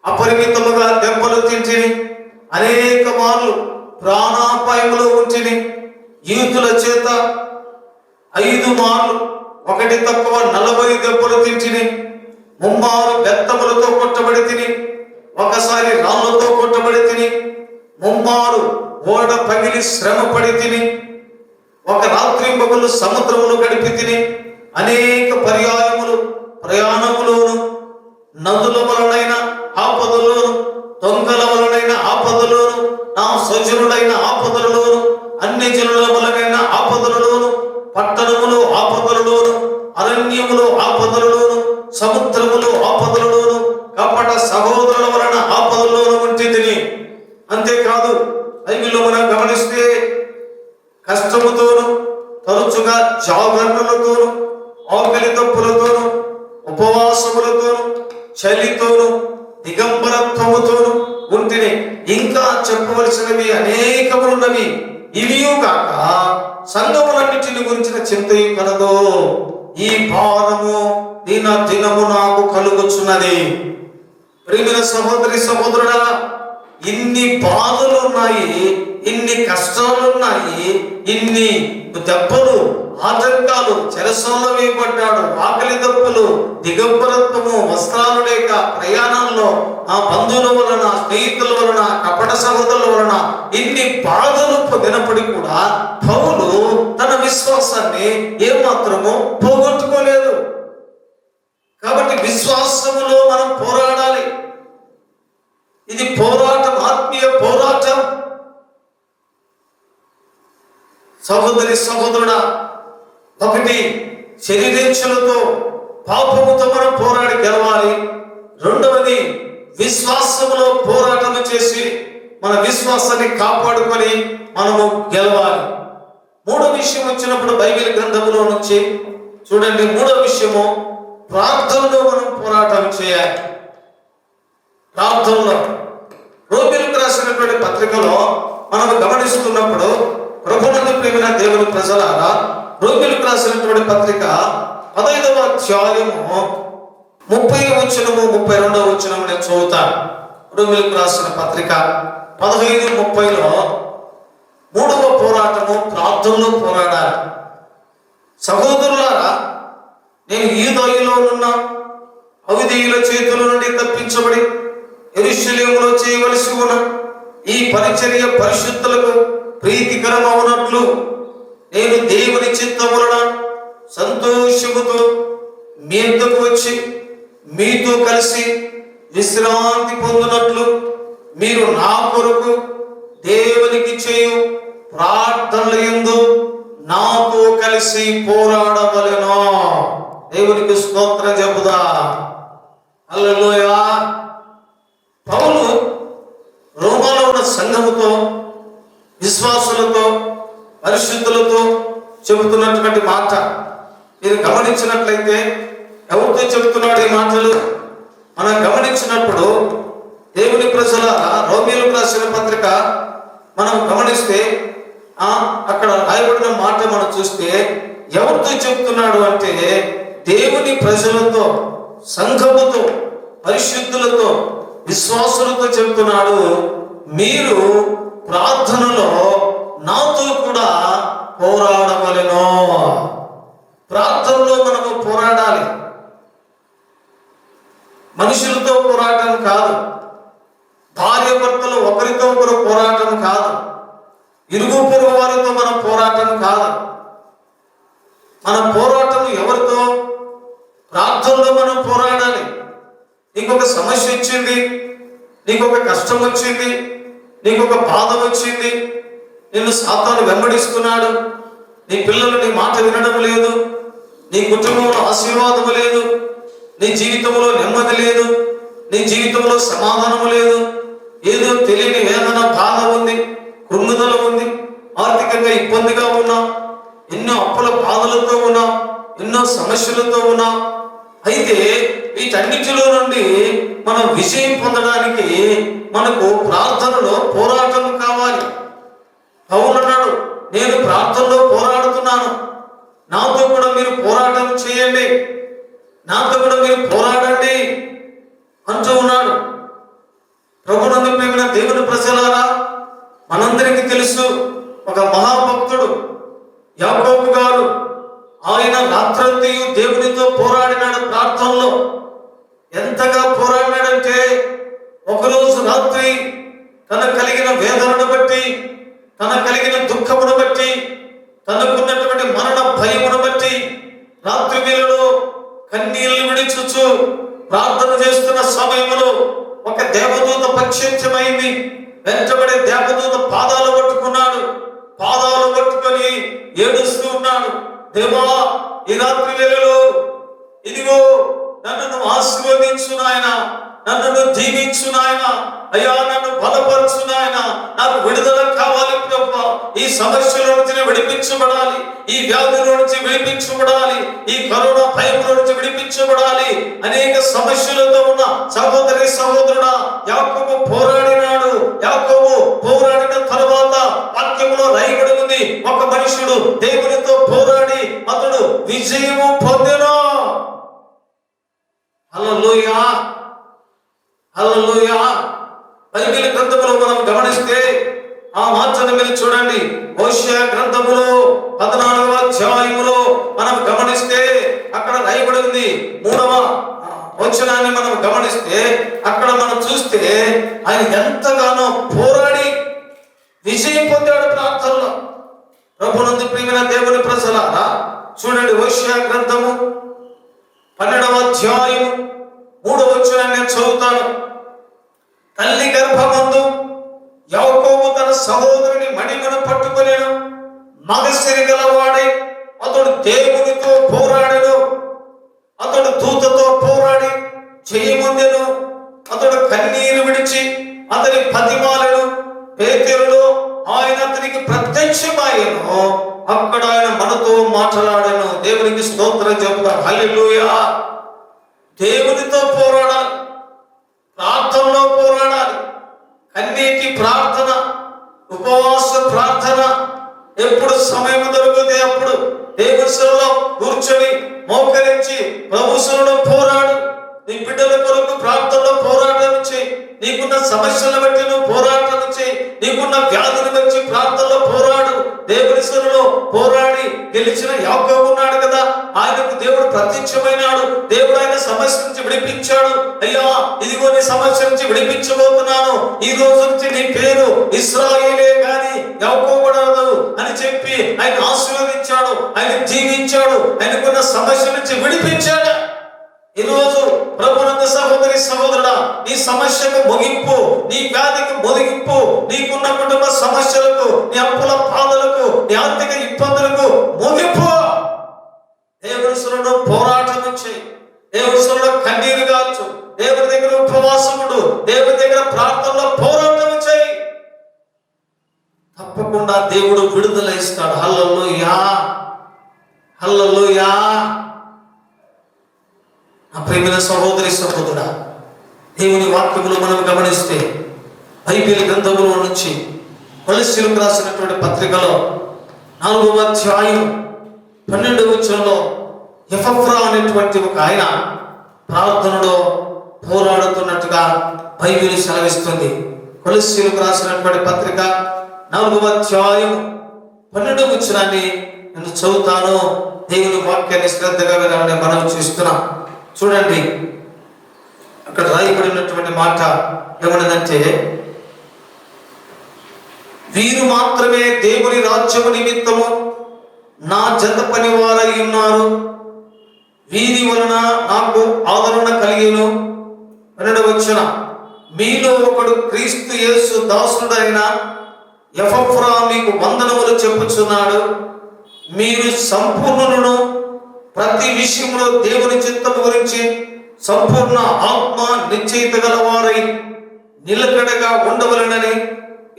అపరిమితముగా దెబ్బలు తింటిని, అనేక మార్లు ప్రాణాపాయములో ఉంటిని, యూతుల చేత 5 మార్లు ఒకటి తక్కువ 40 దెబ్బలు తింటిని, 3 మారు బెత్తములతో కొట్టబడి తిని, ఒకసారి రాళ్లతో కొట్టబడి తిని, 3 మారు ఓడ పగిలి శ్రమ పడి తిని, ఒక రాత్రింబగళ్ళు సముద్రములు గడిపి తిని, అనేక పర్యాయములు ప్రయాణములోను, నదుల వలనైన ఆపదలోను, దొంగల వలనైన ఆపదలోను, నా స్వజనుడైన ఆపదలలోను, అన్ని జనుల వలనైన ఆపదలలోను, పట్టణములో ఆపదలలోను, అరణ్యములో ఆపదలలోను, సముద్రములో ఆపదలలోను, కపట సహోదరుల వలన ఆపదల్లోను ఉంటిని. అంతేకాదు, బైబిల్లో మనం గమనిస్తే కష్టముతోను, తరచుగా జాగరణలతోను, ఆకలి దప్పులతోను, ఉపవాసములతోను, చలితోను, దిగంబరత్వముతోను ఉంటిని. ఇంకా చెప్పవలసినవి అనేకములున్నవి. ఇవియు కాక సంఘములన్నిటిని గురించిన చింతయు కలదో. ఈ భారము దినము నాకు కలుగుచున్నది. ప్రియమైన సహోదరి సహోదరుడా, ఇన్ని బాధలు ఉన్నాయి, ఇన్ని కష్టాలు ఉన్నాయి, ఇన్ని దెబ్బలు, ఆటంకాలు, చెరసాలలో వేయబడ్డాడు, ఆకలి దప్పులు, దిగంబరత్వము, వస్త్రాలు లేక ప్రయాణంలో ఆ బంధువుల వలన, స్నేహితుల వలన, కపట సహోదరుల వలన ఇన్ని బాధలు పొందినప్పటికీ కూడా పౌలు తన విశ్వాసాన్ని ఏమాత్రము పోగొట్టుకోలేదు. కాబట్టి విశ్వాసములో మనం పోరాడాలి. ఇది పోరాటం, ఆత్మీయ పోరాటం. సహోదరి సహోదరుడా, ఒకటి శరీరేచ్ఛలతో, పాపముతో మనం పోరాడి గెలవాలి. రెండవది విశ్వాసములో పోరాటం చేసి మన విశ్వాసాన్ని కాపాడుకొని మనము గెలవాలి. మూడో విషయం వచ్చినప్పుడు బైబిల్ గ్రంథములో నుంచి చూడండి, మూడో విషయము ప్రార్థనలో మనం పోరాటం చేయాలి. ప్రార్థనలో రోమీయులకు రాసినటువంటి పత్రికలో మనం గమనిస్తున్నప్పుడు, ప్రభునందు ప్రియమైన దేవుని ప్రజలారా, రోమీయులకు రాసినటువంటి పత్రిక 15వ అధ్యాయము 30వ వచనము 32వ వచనము నేను చదువుతాను. రోమీయులకు రాసిన పత్రిక 15:30లో మూడవ పోరాటము ప్రార్థనలో పోరాడాలి. సహోదరులారా, నేను యూదయలో ఉన్న అవిధేయుల చేతుల నుండి తప్పించబడి యెరూషలేములో చేయవలసి ఉన్న ఈ పరిచర్య పరిశుద్ధులకు ప్రీతికరమవునట్లు నేను దేవుని చిత్తం వలన సంతోషముతో మీ వద్దకు వచ్చి మీతో కలిసి విశ్రాంతి పొందినట్లు మీరు నా కొరకు దేవునికి చేయు ప్రార్థనల యందు నాతో కలిసి పోరాడవలెను. దేవునికి స్తోత్రం చెబుదా. హల్లెలూయా. పౌలు రోమాలో ఉన్న సంఘముతో, విశ్వాసులతో, పరిశుద్ధులతో చెబుతున్నటువంటి మాట మీరు గమనించినట్లయితే, ఎవరితో చెబుతున్నాడు ఈ మాటలు మనం గమనించినప్పుడు, దేవుని ప్రజలారా, రోమీయులకు రాసిన పత్రిక మనం గమనిస్తే అక్కడ రాయబడిన మాట మనం చూస్తే ఎవరితో చెబుతున్నాడు అంటే దేవుని ప్రజలతో, సంఘముతో, పరిశుద్ధులతో, విశ్వాసులతో చెబుతున్నాడు. మీరు ప్రార్థనలో నాతో కూడా పోరాడవలెను. ప్రార్థనలో మనము పోరాడాలి. మనుషులతో పోరాటం కాదు, భార్య భర్తలు ఒకరితో ఒకరు పోరాటం కాదు, ఇరుగు పొరుగు వారితో మన పోరాటం కాదు. మన పోరాటం ఎవరితో? ప్రార్థనలో మనం పోరాడాలి. నీకొక సమస్య వచ్చింది, నీకొక కష్టం వచ్చింది, నీకొక బాధ వచ్చింది, నిన్ను సాతాను వెంబడిస్తున్నాడు, నీ పిల్లలు నీ మాట వినడం లేదు, నీ కుటుంబంలో ఆశీర్వాదము లేదు, నీ జీవితంలో నెమ్మది లేదు, నీ జీవితంలో సమాధానము లేదు, ఏదో తెలియని వేదన, బాధ ఉంది, కృంగుదల ఉంది, ఆర్థికంగా ఇబ్బందిగా ఉన్నా, ఎన్నో అప్పుల బాధలతో ఉన్నా, ఎన్నో సమస్యలతో ఉన్నా. అయితే వీటన్నిటిలో నుండి మనం విజయం పొందడానికి మనకు ప్రార్థనలో పోరాటం కావాలి. పౌలు అన్నాడు, నేను ప్రార్థనలో పోరాడుతున్నాను, నాతో కూడా మీరు పోరాటం చేయండి, నాతో కూడా మీరు పోరాడండి అంటూ ఉన్నాడు. ప్రభునందు ప్రియమైన దేవుని ప్రజలారా, మనందరికీ తెలుసు, ఒక మహాభక్తుడు యాకోబు గారు, ఆయన రాత్రంతయు దేవునితో పోరాడినాడు. ప్రార్థనలో ఎంతగా పోరాడినాడంటే, ఒకరోజు రాత్రి తనకు కలిగిన వేదనను బట్టి, తనకు కలిగిన దుఃఖమును బట్టి, తనకున్నటువంటి మరణ భయమును బట్టి రాత్రి వేళలో కన్నీళ్లు విడిచుచు ప్రార్థన చేస్తున్న సమయంలో ఒక దేవదూత ప్రత్యక్షమైంది. వెంటబడి దేవదూత పాదాలు పట్టుకున్నాడు. పాదాలు పట్టుకొని ఏడుస్తూ ఉన్నాడు, దేవా, ఈ రాత్రి వేళలో ఇదిగో నన్ను నువ్వు ఆశీర్వదించు నాయన, నన్ను నువ్వు దీవించు నాయన, అయ్యా నన్ను బలపరచు నాయన, నాకు విడుదల కావాలి ప్రభువా, ఈ సమస్యల నుంచి విడిపించబడాలి, ఈ వ్యాధుల నుంచి విడిపించబడాలి, ఈ కరోనా భయంలో నుంచి విడిపించబడాలి. అనేక సమస్యలతో ఉన్న సహోదరి సహోదరుడా, యాకోబు పోరాడినాడు. యాకోబు పోరాడిన తర్వాత వాక్యములో రాయబడి ఉంది, ఒక మనుషుడు దేవునితో పోరాడి అతడు విజయము పొందెను. హల్లెలూయా, హల్లెలూయా. బైబిల్ గ్రంథములో మనం గమనిస్తే ఆ మాటను మీరు చూడండి. హోషేయ గ్రంథములో 14వ అధ్యాయములో మనం గమనిస్తే అక్కడ రాయబడి ఉంది. 3వ వచనాన్ని మనం గమనిస్తే అక్కడ మనం చూస్తే ఆయన ఎంతగానో పోరాడి విజయం పొందాడు ప్రార్థనలో. ప్రభునందు ప్రియమైన దేవుని ప్రజలారా చూడండి, హోషేయ గ్రంథము 12వ అధ్యాయము 3వ వచనాన్ని నేను చదువుతాను. తల్లి గర్భమందు యాకోబు తన సహోదరుని మణిమను పట్టుకొనెను. మగసిరి గలవాడై అతడు దేవునితో పోరాడెను. అతడు దూతతో పోరాడి జయమొందెను. అతడు కన్నీరు విడిచి అతని బతిమాలెను. పేతురులో ఆయన అతనికి ప్రత్యక్షమాయెను. అక్కడ ఆయన మనతో మాట్లాడెను. దేవునికి స్తోత్రం చెప్తాం. హల్లెలూయా. దేవునితో పోరాడాలి, ప్రార్థనలో పోరాడాలి. కన్నీటి ప్రార్థన, ఉపవాస ప్రార్థన. ఎప్పుడు సమయం దొరికితే అప్పుడు దేవుని సన్నిధిలో కూర్చొని మోకరించి ప్రభు సన్నిధిలో పోరాడు. నీ బిడ్డల కొరకు ప్రార్థనలో పోరాటం చేయి. నీకున్న సమస్యలను బట్టి నువ్వు పోరాటం చేయి. నీకున్న వ్యాధిని బట్టి ప్రార్థనలో పోరాడు. దేవుని సన్నిధిలో పోరాడి గెలిచిన యాకోబు ఉన్నాడు కదా, ఆయనకు దేవుడు ప్రత్యక్షమైనాడు. దేవుడు ఆయన సమస్య నుంచి విడిపించాడు. అయ్యా, ఇదిగో నీ సమస్య నుంచి విడిపించబోతున్నాను. ఈ రోజు నుంచి నీ పేరు ఇశ్రాయేలే గాని యాకోబుడదు అని చెప్పి ఆయన ఆశీర్వదించాడు, ఆయన జీవించాడు, ఆయనకున్న సమస్య నుంచి విడిపించాడు. ఈరోజు ప్రభునందు సహోదరి సహోదరుడా, నీ సమస్యకు ముగింపు, నీ వ్యాధికి ముగింపు, నీకున్న కుటుంబ సమస్యలకు, నీ అప్పుల బాధలకు, నీ ఆర్థిక ఇబ్బందులకు ముగింపు. దేవుని సన్నిధిలో పోరాటం చేయి. దేవుని సన్నిధిలో కన్నీరు గార్చు. దేవుని దగ్గర ఉపవాసముడు. దేవుని దగ్గర ప్రార్థనలో పోరాటం చేయి. తప్పకుండా దేవుడు విడుదల ఇస్తాడు. హల్లెలూయా, హల్లెలూయా. నా ప్రియమైన సహోదరి సహోదరుడా, దేవుని వాక్యములు మనం గమనిస్తే బైబిల్ గ్రంథములో నుంచి కొలస్సీయులకు రాసినటువంటి పత్రికలో 4వ అధ్యాయం 12వ వచనంలో ఎపఫ్రా అనేటువంటి ఒక ఆయన ప్రార్థనలో పోరాడుతున్నట్టుగా బైబిల్ సెలవిస్తుంది. కొలస్సీయులకు రాసినటువంటి పత్రిక 4వ అధ్యాయం 12వ వచనాన్ని నేను చదువుతాను. దేవుని వాక్యాన్ని శ్రద్ధగా వినాలని మనం చూస్తున్నాం. చూడండి, అక్కడ రాయబడినటువంటి మాట ఏమన్నదంటే, వీరు మాత్రమే దేవుని రాజ్యము నిమిత్తము నా జత పని వారై ఉన్నారు. వీరి వలన నాకు ఆదరణ కలిగిను. 12వ వచనం, మీలో ఒకడు క్రీస్తు యేసు దాసుడైన ఎపఫ్రా మీకు వందనములు చెప్పుచున్నాడు. మీరు సంపూర్ణులను, ప్రతి విషయంలో దేవుని చిత్తము గురించి సంపూర్ణ ఆత్మ నిశ్చయిత గలవారై నిలకడగా ఉండవలెనని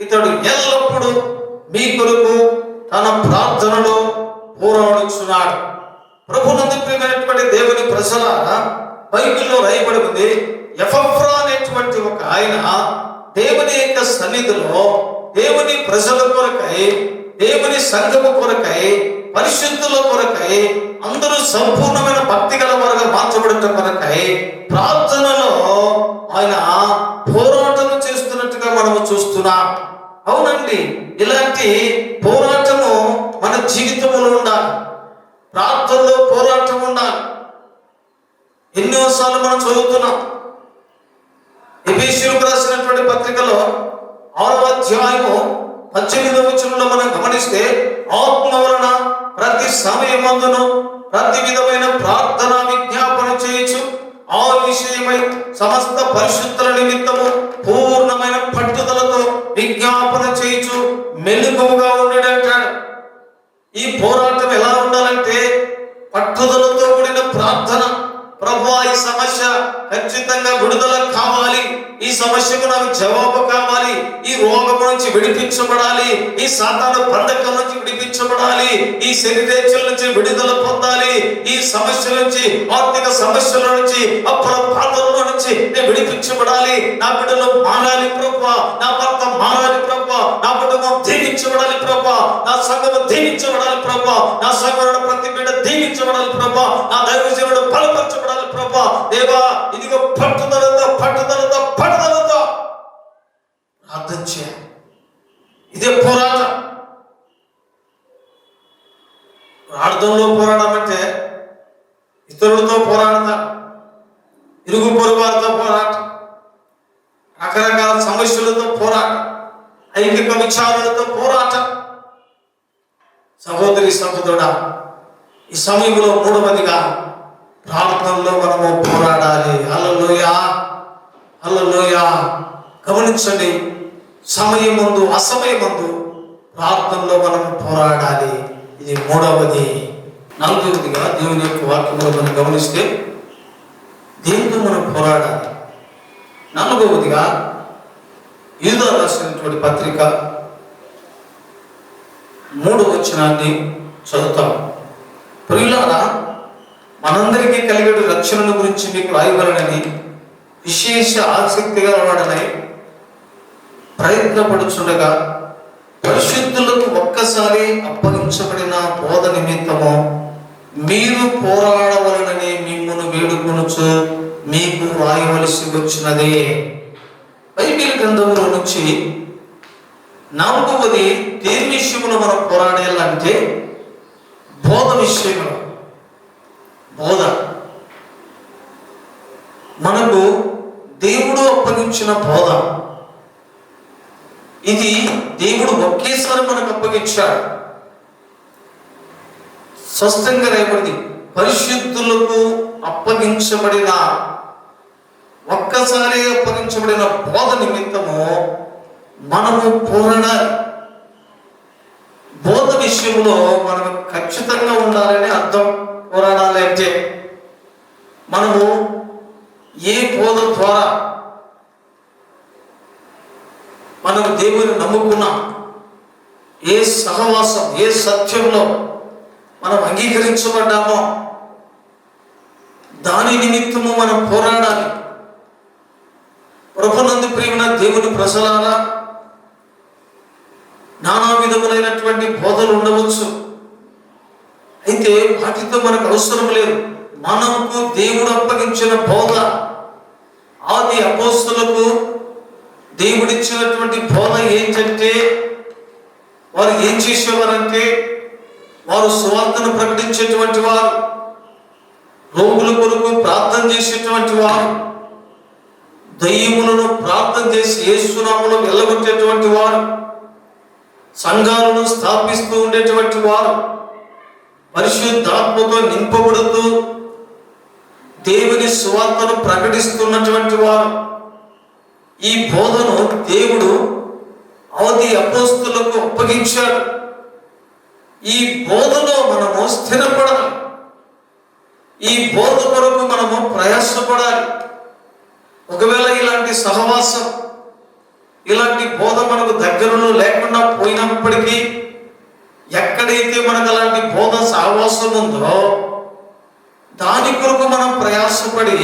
ఇతడు ఎల్లప్పుడూ మీ కొరకు తన ప్రార్థనలో పోరాడుచున్నాడు. ప్రభునందు ప్రియమైనటువంటి దేవుని ప్రజలారా, బైబిల్లో రాయబడి ఉంది, ఎపఫ్రా అనేటువంటి ఒక ఆయన దేవుని యొక్క సన్నిధిలో దేవుని ప్రజల కొరకై, దేవుని సంఘము కొరకై, పరిశుద్ధుల కొరకై, అందరూ సంపూర్ణమైన భక్తి గల వారుగా మార్చబడటం కొరకై ప్రార్థనలో ఆయన పోరాటం చేస్తున్నట్టుగా మనము చూస్తున్నాం. అవునండి, ఇలాంటి పోరాటము మన జీవితంలో ఉండాలి. ప్రార్థనలో పోరాటం ఉండాలి. ఎన్నోసార్లు మనం చదువుతున్నాం. ఎఫెసీయులకు రాసినటువంటి పత్రికలో 6వ అధ్యాయము 18వ వచనంలో మనం గమనిస్తే, ఆత్మ వలన ప్రతి సమయమందును ప్రతి విధమైన ప్రార్థన విజ్ఞాపన చేయొచ్చు. ఆ విషయమై సమస్త పరిశుద్ధుల నిమిత్తము పూర్ణమైన పట్టుదలతో విజ్ఞాపన చేయొచ్చు. మెలకువగా ఉండడంటాడు. ఈ పోరాటం ఎలా ఉండాలంటే పట్టుదలతో కూడిన ప్రార్థన. ప్రభువా, ఈ సమస్య ఖచ్చితంగా విడుదల కావాలి. ఈ సమస్యకు నాకు జవాబు కావాలి. ఈ రోగం నుంచి విడిపించబడాలి. ఈ సాతాను బంధకం నుంచి విడిపించబడాలి. ఈ శరీరేచ్ఛల నుంచి విడుదల పొందాలి. ఈ సమస్యల నుంచి, ఆర్థిక సమస్యల నుంచి, అప్పుల బాధల నుంచి నేను విడిపించబడాలి. నా బిడ్డలు మారాలి ప్రభువా, నా భర్త మారాలి ప్రభువా, నా కుటుంబం దీవించబడాలి ప్రభువా, నా సంఘము దీవించబడాలి ప్రభువా, నా సంఘంలో ప్రతి బిడ్డ దీవించబడాలి ప్రభువా, నా దైవజనుడు బలపరచబడాలి ప్రభువా. దేవా, ఇదిగో పట్టుదలతో పట్టుదలతో పట్టుదలతో ప్రార్థన చేయాలి. ఇదే ఇరుగు పొరుగు వారితో పోరాటం, రకరకాల సమస్యలతో పోరాటం, ఐకిక విచారాలతో పోరాటం. సహోదరి సహోదరుడా, ఈ సమయంలో మూడవదిగా ప్రార్థనలో మనము పోరాడాలి. హల్లెలూయా, హల్లెలూయా. గమనించండి, సమయమందు అసమయమందు ప్రార్థనలో మనము పోరాడాలి. ఇది మూడవది. నాలుగవదిగా దేవుని యొక్క వాక్యములో మనం గమనిస్తే దేనితో మనం పోరాడాలి. నాలుగవదిగా యూదా రాసినటువంటి పత్రిక 3వ వచనాన్ని చదువుతాం. ప్రియులారా, మనందరికీ కలిగే రక్షణను గురించి మీకు రాయవలనని విశేష ఆసక్తి గలవాడనై ప్రయత్నపడుచుండగా పరిశుద్ధులకు ఒక్కసారి అప్పగించబడిన బోధ నిమిత్తము మీరు పోరాడవలనని మిమ్మును వేడుకొనుచు మీకు రాయవలసి వచ్చినదే. బైబిల్ గ్రంథంలో నుంచి నాలుగవది దేని విషయంలో మనం పోరాడాలంటే బోధ విషయంలో. బోధ మనకు దేవుడు అప్పగించిన బోధ. ఇది దేవుడు ఒకేసారి మనకు అప్పగించాడు. స్పష్టంగా రాయబడింది, పరిశుద్ధులకు అప్పగించబడిన ఒక్కసారి అప్పగించబడిన బోధ నిమిత్తము మనము పోరాడాలి. బోధ విషయంలో మనం ఖచ్చితంగా ఉండాలని అర్థం. పోరాడాలి అంటే మనము ఏ బోధ ద్వారా మనం దేవుని నమ్ముకున్నాం, ఏ సహవాసం, ఏ సత్యంలో మనం అంగీకరించబడ్డామో దాని నిమిత్తము మనం పోరాడాలి. ప్రభునందు ప్రియమైన దేవుని ప్రజలారా, నానా విధములైనటువంటి బోధలు ఉండవచ్చు. అయితే వాటితో మనకు అవసరం లేదు. మనకు దేవుడు అప్పగించిన బోధ, ఆది అపోస్తలులకు దేవుడిచ్చినటువంటి బోధ ఏంటంటే, వారు ఏం చేసేవారంటే, వారు సువార్తను ప్రకటించేటువంటి వారు, రోగుల కొరకు ప్రార్థన చేసేటువంటి వారు, దయ్యములను ప్రార్థన చేసి యేసు నామములో వెళ్ళగొట్టేటువంటి వారు, సంఘాలను స్థాపిస్తూ ఉండేటువంటి వారు, పరిశుద్ధాత్మతో నింపబడుతూ దేవుని సువార్తను ప్రకటిస్తున్నటువంటి వారు. ఈ బోధను దేవుడు ఆది అపోస్తలులకు అప్పగించాడు. ఈ బోధలో మనము స్థిరపడాలి. ఈ బోధ కొరకు మనము ప్రయాసపడాలి. ఒకవేళ ఇలాంటి సహవాసం, ఇలాంటి బోధ మనకు దగ్గరలో లేకుండా పోయినప్పటికీ, ఎక్కడైతే మనకు అలాంటి బోధ సహవాసం ఉందో దాని కొరకు మనం ప్రయాసపడి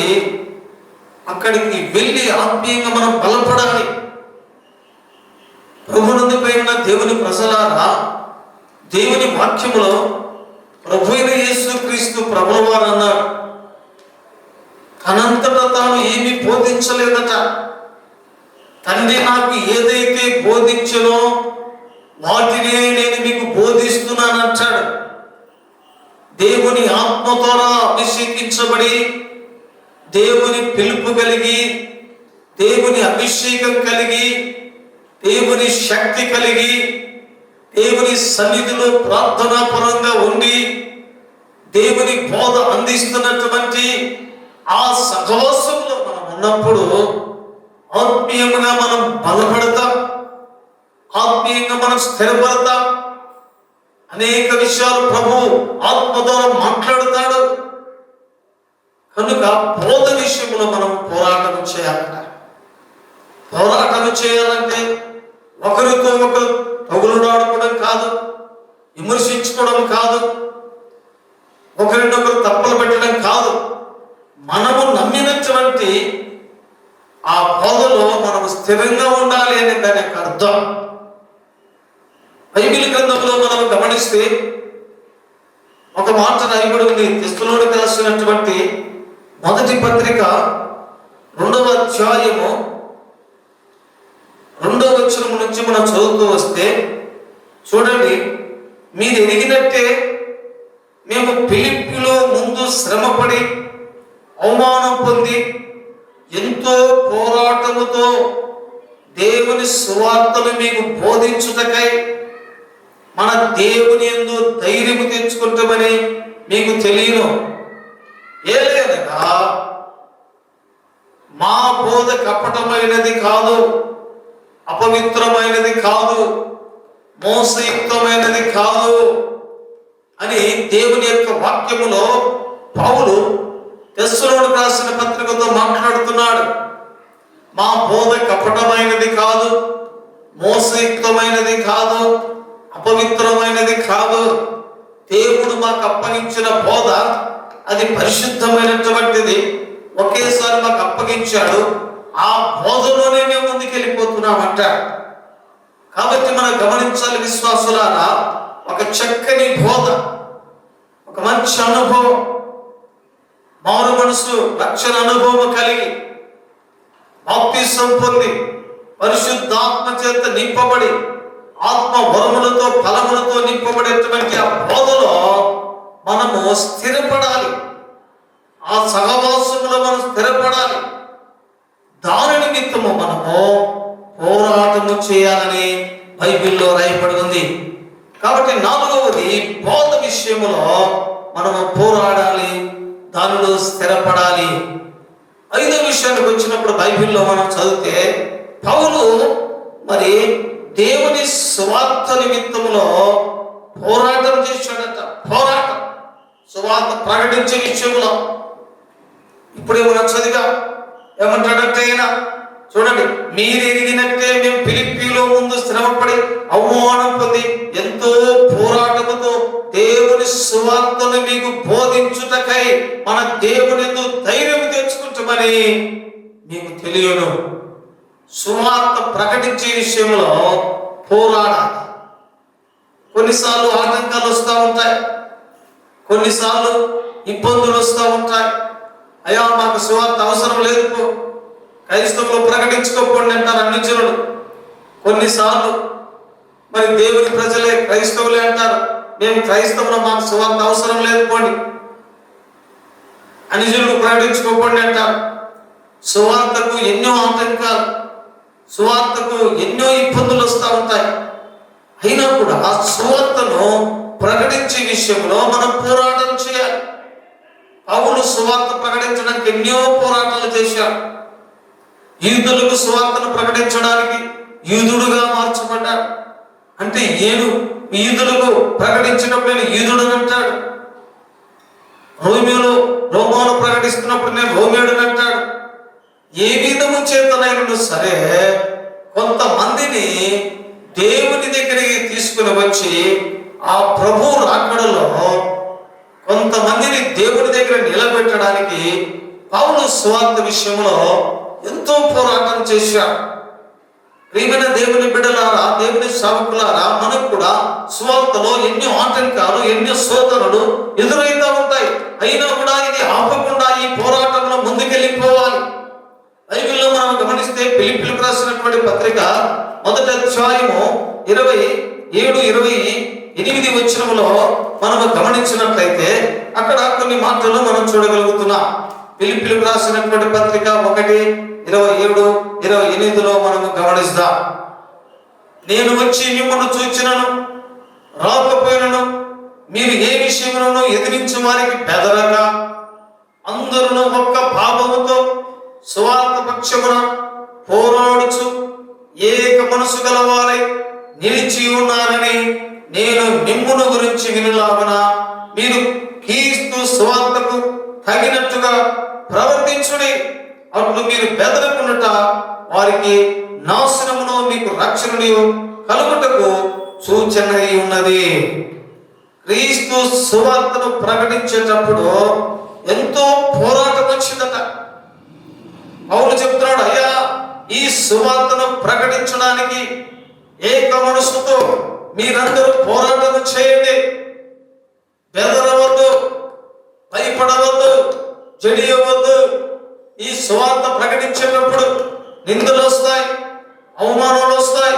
అక్కడికి వెళ్ళి ఆత్మీయంగా మనం బలపడాలి. ప్రభునందు ప్రియమైన దేవుని ప్రజలారా, దేవుని వాక్యములో ప్రభు అయిన యేసుక్రీస్తు ప్రభుల వారు అన్నాడు, తనంతటా తాను ఏమీ బోధించలేదట. తండ్రి నాకు ఏదైతే బోధించనో వాటినే నేను మీకు బోధిస్తున్నానంటాడు. దేవుని ఆత్మ ద్వారా అభిషేకించబడి, దేవుని పిలుపు కలిగి, దేవుని అభిషేకం కలిగి, దేవుని శక్తి కలిగి, దేవుని సన్నిధిలో ప్రార్థనా పరంగా ఉండి దేవుని బోధ అందిస్తున్నటువంటి ఆ సహవాసంలో మనం ఉన్నప్పుడు ఆత్మీయంగా మనం బలపడతాం, ఆత్మీయంగా మనం స్థిరపడతాం. అనేక విషయాలు ప్రభు ఆత్మ ద్వారా మాట్లాడుతాడు. కనుక బోధ విషయంలో మనం పోరాటం చేయాలట. పోరాటం చేయాలంటే ఒకరితో ఒకరు తగులుడాడుకోవడం కాదు, విమర్శించుకోవడం కాదు, ఒకరినొకరు తప్పులు పెట్టడం కాదు. మనము నమ్మినటువంటి ఆ బోధలో మనము స్థిరంగా ఉండాలి అనే దాని యొక్క అర్థం. బైబిల్ గ్రంథంలో మనం గమనిస్తే ఒక మాట రాయబడి ఉంది. తెస్సలోనికీయులకు రాసినటువంటి మొదటి పత్రిక 2వ అధ్యాయము 2వ వచనం నుంచి మనం చదువుతూ వస్తే చూడండి, మీరు ఎరిగినట్టే మేము ఫిలిప్పీలో ముందు శ్రమపడి అవమానం పొంది ఎంతో పోరాటముతో దేవుని సువార్తను మీకు బోధించుటకై మన దేవుని యందు ధైర్యము తెచ్చుకుంటామని మీకు తెలియను. ఏలైనగా మా బోధ కపటమైనది కాదు, అపవిత్రమైనది కాదు, మోసయుక్తమైనది కాదు అని దేవుని యొక్క వాక్యములో పౌలు తెస్సలోనికీయులకు రాసిన పత్రికతో మాట్లాడుతున్నాడు. మా బోధ కపటమైనది కాదు, మోసయుక్తమైనది కాదు, అపవిత్రమైనది కాదు. దేవుడు మాకు అప్పగించిన బోధ అది పరిశుద్ధమైనటువంటిది. ఒకేసారి మాకు అప్పగించాడు, ఆ బోధలోనే మేము ముందుకెళ్ళిపోతున్నామంట. కాబట్టి మనం గమనించాలి విశ్వాసులారా, ఒక చక్కని బోధ, ఒక మంచి అనుభవం, మారు మనసు రక్షణ అనుభవం కలిగి బాప్తిసం పొంది పరిశుద్ధాత్మ చేత నింపబడి ఆత్మ వరములతో ఫలములతో నింపబడేటువంటి ఆ బోధలో మనము స్థిరపడాలి. ఆ సహవాసములో మనం స్థిరపడాలి. దాని నిమిత్తము మనము పోరాటము చేయాలని బైబిల్లో రాయబడి ఉంది. కాబట్టి 4వది బోధ విషయములో మనము పోరాడాలి, దానిలో స్థిరపడాలి. 5వ విషయానికి వచ్చినప్పుడు బైబిల్లో మనం చదివితే పౌలు మరి దేవుని సువార్త నిమిత్తములో పోరాటం చేశాడట. పోరాటం సువార్త ప్రకటించే విషయంలో ఇప్పుడే మనం చదివా. ఏమంటాడంటే ఆయన చూడండి, మీరు ఎరిగినట్టే మేము ఫిలిప్పీలో ముందు శ్రమపడి అవమానం పొంది ఎంతో పోరాటముతో దేవుని సువార్తను మీకు బోధించుటకై మన దేవుని ధైర్యం తెచ్చుకుంటామని మీకు తెలియను. సువార్త ప్రకటించే విషయంలో పోరాడాలి. కొన్నిసార్లు ఆటంకాలు వస్తూ ఉంటాయి, కొన్నిసార్లు ఇబ్బందులు వస్తూ ఉంటాయి. అయ్యా మాకు సువార్త అవసరం లేదు, క్రైస్తవులు ప్రకటించుకోకండి అంటారు అన్ని జనులు. కొన్నిసార్లు మరి దేవుని ప్రజలే క్రైస్తవులే అంటారు, మేము క్రైస్తవులు, మాకు సువార్త అవసరం లేదు పోండి, అన్ని జనులు ప్రకటించుకోకండి అంటారు. సువార్తకు ఎన్నో ఆటంకాలు, సువార్తకు ఎన్నో ఇబ్బందులు వస్తూ ఉంటాయి. అయినా కూడా ఆ సువార్తను ప్రకటించే విషయంలో మనం పోరాటం చేయాలి. పౌలు సువార్త ప్రకటించడానికి ఎన్నో పోరాటాలు చేశాడు. యూదులకు సువార్తను ప్రకటించడానికి యూదుడుగా మార్చబడ్డాడు. అంటే యూదులకు ప్రకటించినప్పుడు నేను యూదుడు అంటాడు. రోమాను ప్రకటిస్తున్నప్పుడు నేను రోమేయుడు అంటాడు. ఏ విధము చేతనైనా సరే కొంతమందిని దేవుని దగ్గరికి తీసుకుని వచ్చి ఆ ప్రభు రాకడలో కొంతమందిని దేవుని దగ్గర నిలబెట్టడానికి పౌలు సువార్త విషయంలో ఎంతో పోరాటం చేశాడు. ప్రియమైన దేవుని బిడ్డలారా, దేవుని సేవకులారా, మనకు కూడా సువార్తలో ఎన్నో ఆటంకాలు, ఎన్నో శోధనలు ఎదురైతా ఉంటాయి. అయినా కూడా ఇది ఆపకుండా ఈ పోరాటంలో ముందుకెళ్ళిపోవాలి. బైబిల్లో మనం గమనిస్తే ఫిలిప్పీయులకు రాసినటువంటి పత్రిక 1వ అధ్యాయము 27-28 వచనములో మనం గమనించినట్లయితే అక్కడ కొన్ని మాటలు మనం చూడగలుగుతున్నాం. ఫిలిప్పీయులకు రాసినటువంటి పత్రిక 1:27-28లో మనము గమనిస్తాం. నేను వచ్చి మిమ్మల్ని చూచినను రాకపోయినను మీరు ఏ విషయములను ఎదిరించు వారికి బెదరక అందరూ ఒక్క భావముతో సువార్త పక్షమున పోరాడుచు ఏక మనసు గలవారై నిలిచి ఉన్నారని నేను మిమ్మును గురించి వినులాగున మీరు క్రీస్తు సువార్తకు తగినట్టుగా ప్రవర్తించుడి. అప్పుడు మీరు బెదరకున్నట వారికి నాశనమును మీకు రక్షణను కలుగుటకు సూచన ఉన్నది. క్రీస్తు సువార్తను ప్రకటించేటప్పుడు ఎంతో పోరాటం వచ్చిందట. పౌలు చెప్తున్నాడు, అయ్యా ఈ సువార్తను ప్రకటించడానికి ఏక మనసుతో మీరందరూ పోరాటం చేయండి. బెదరవద్దు, భయపడవద్దు, జడియవద్దు. ఈ సువార్త ప్రకటించేటప్పుడు నిందలు వస్తాయి, అవమానాలు వస్తాయి,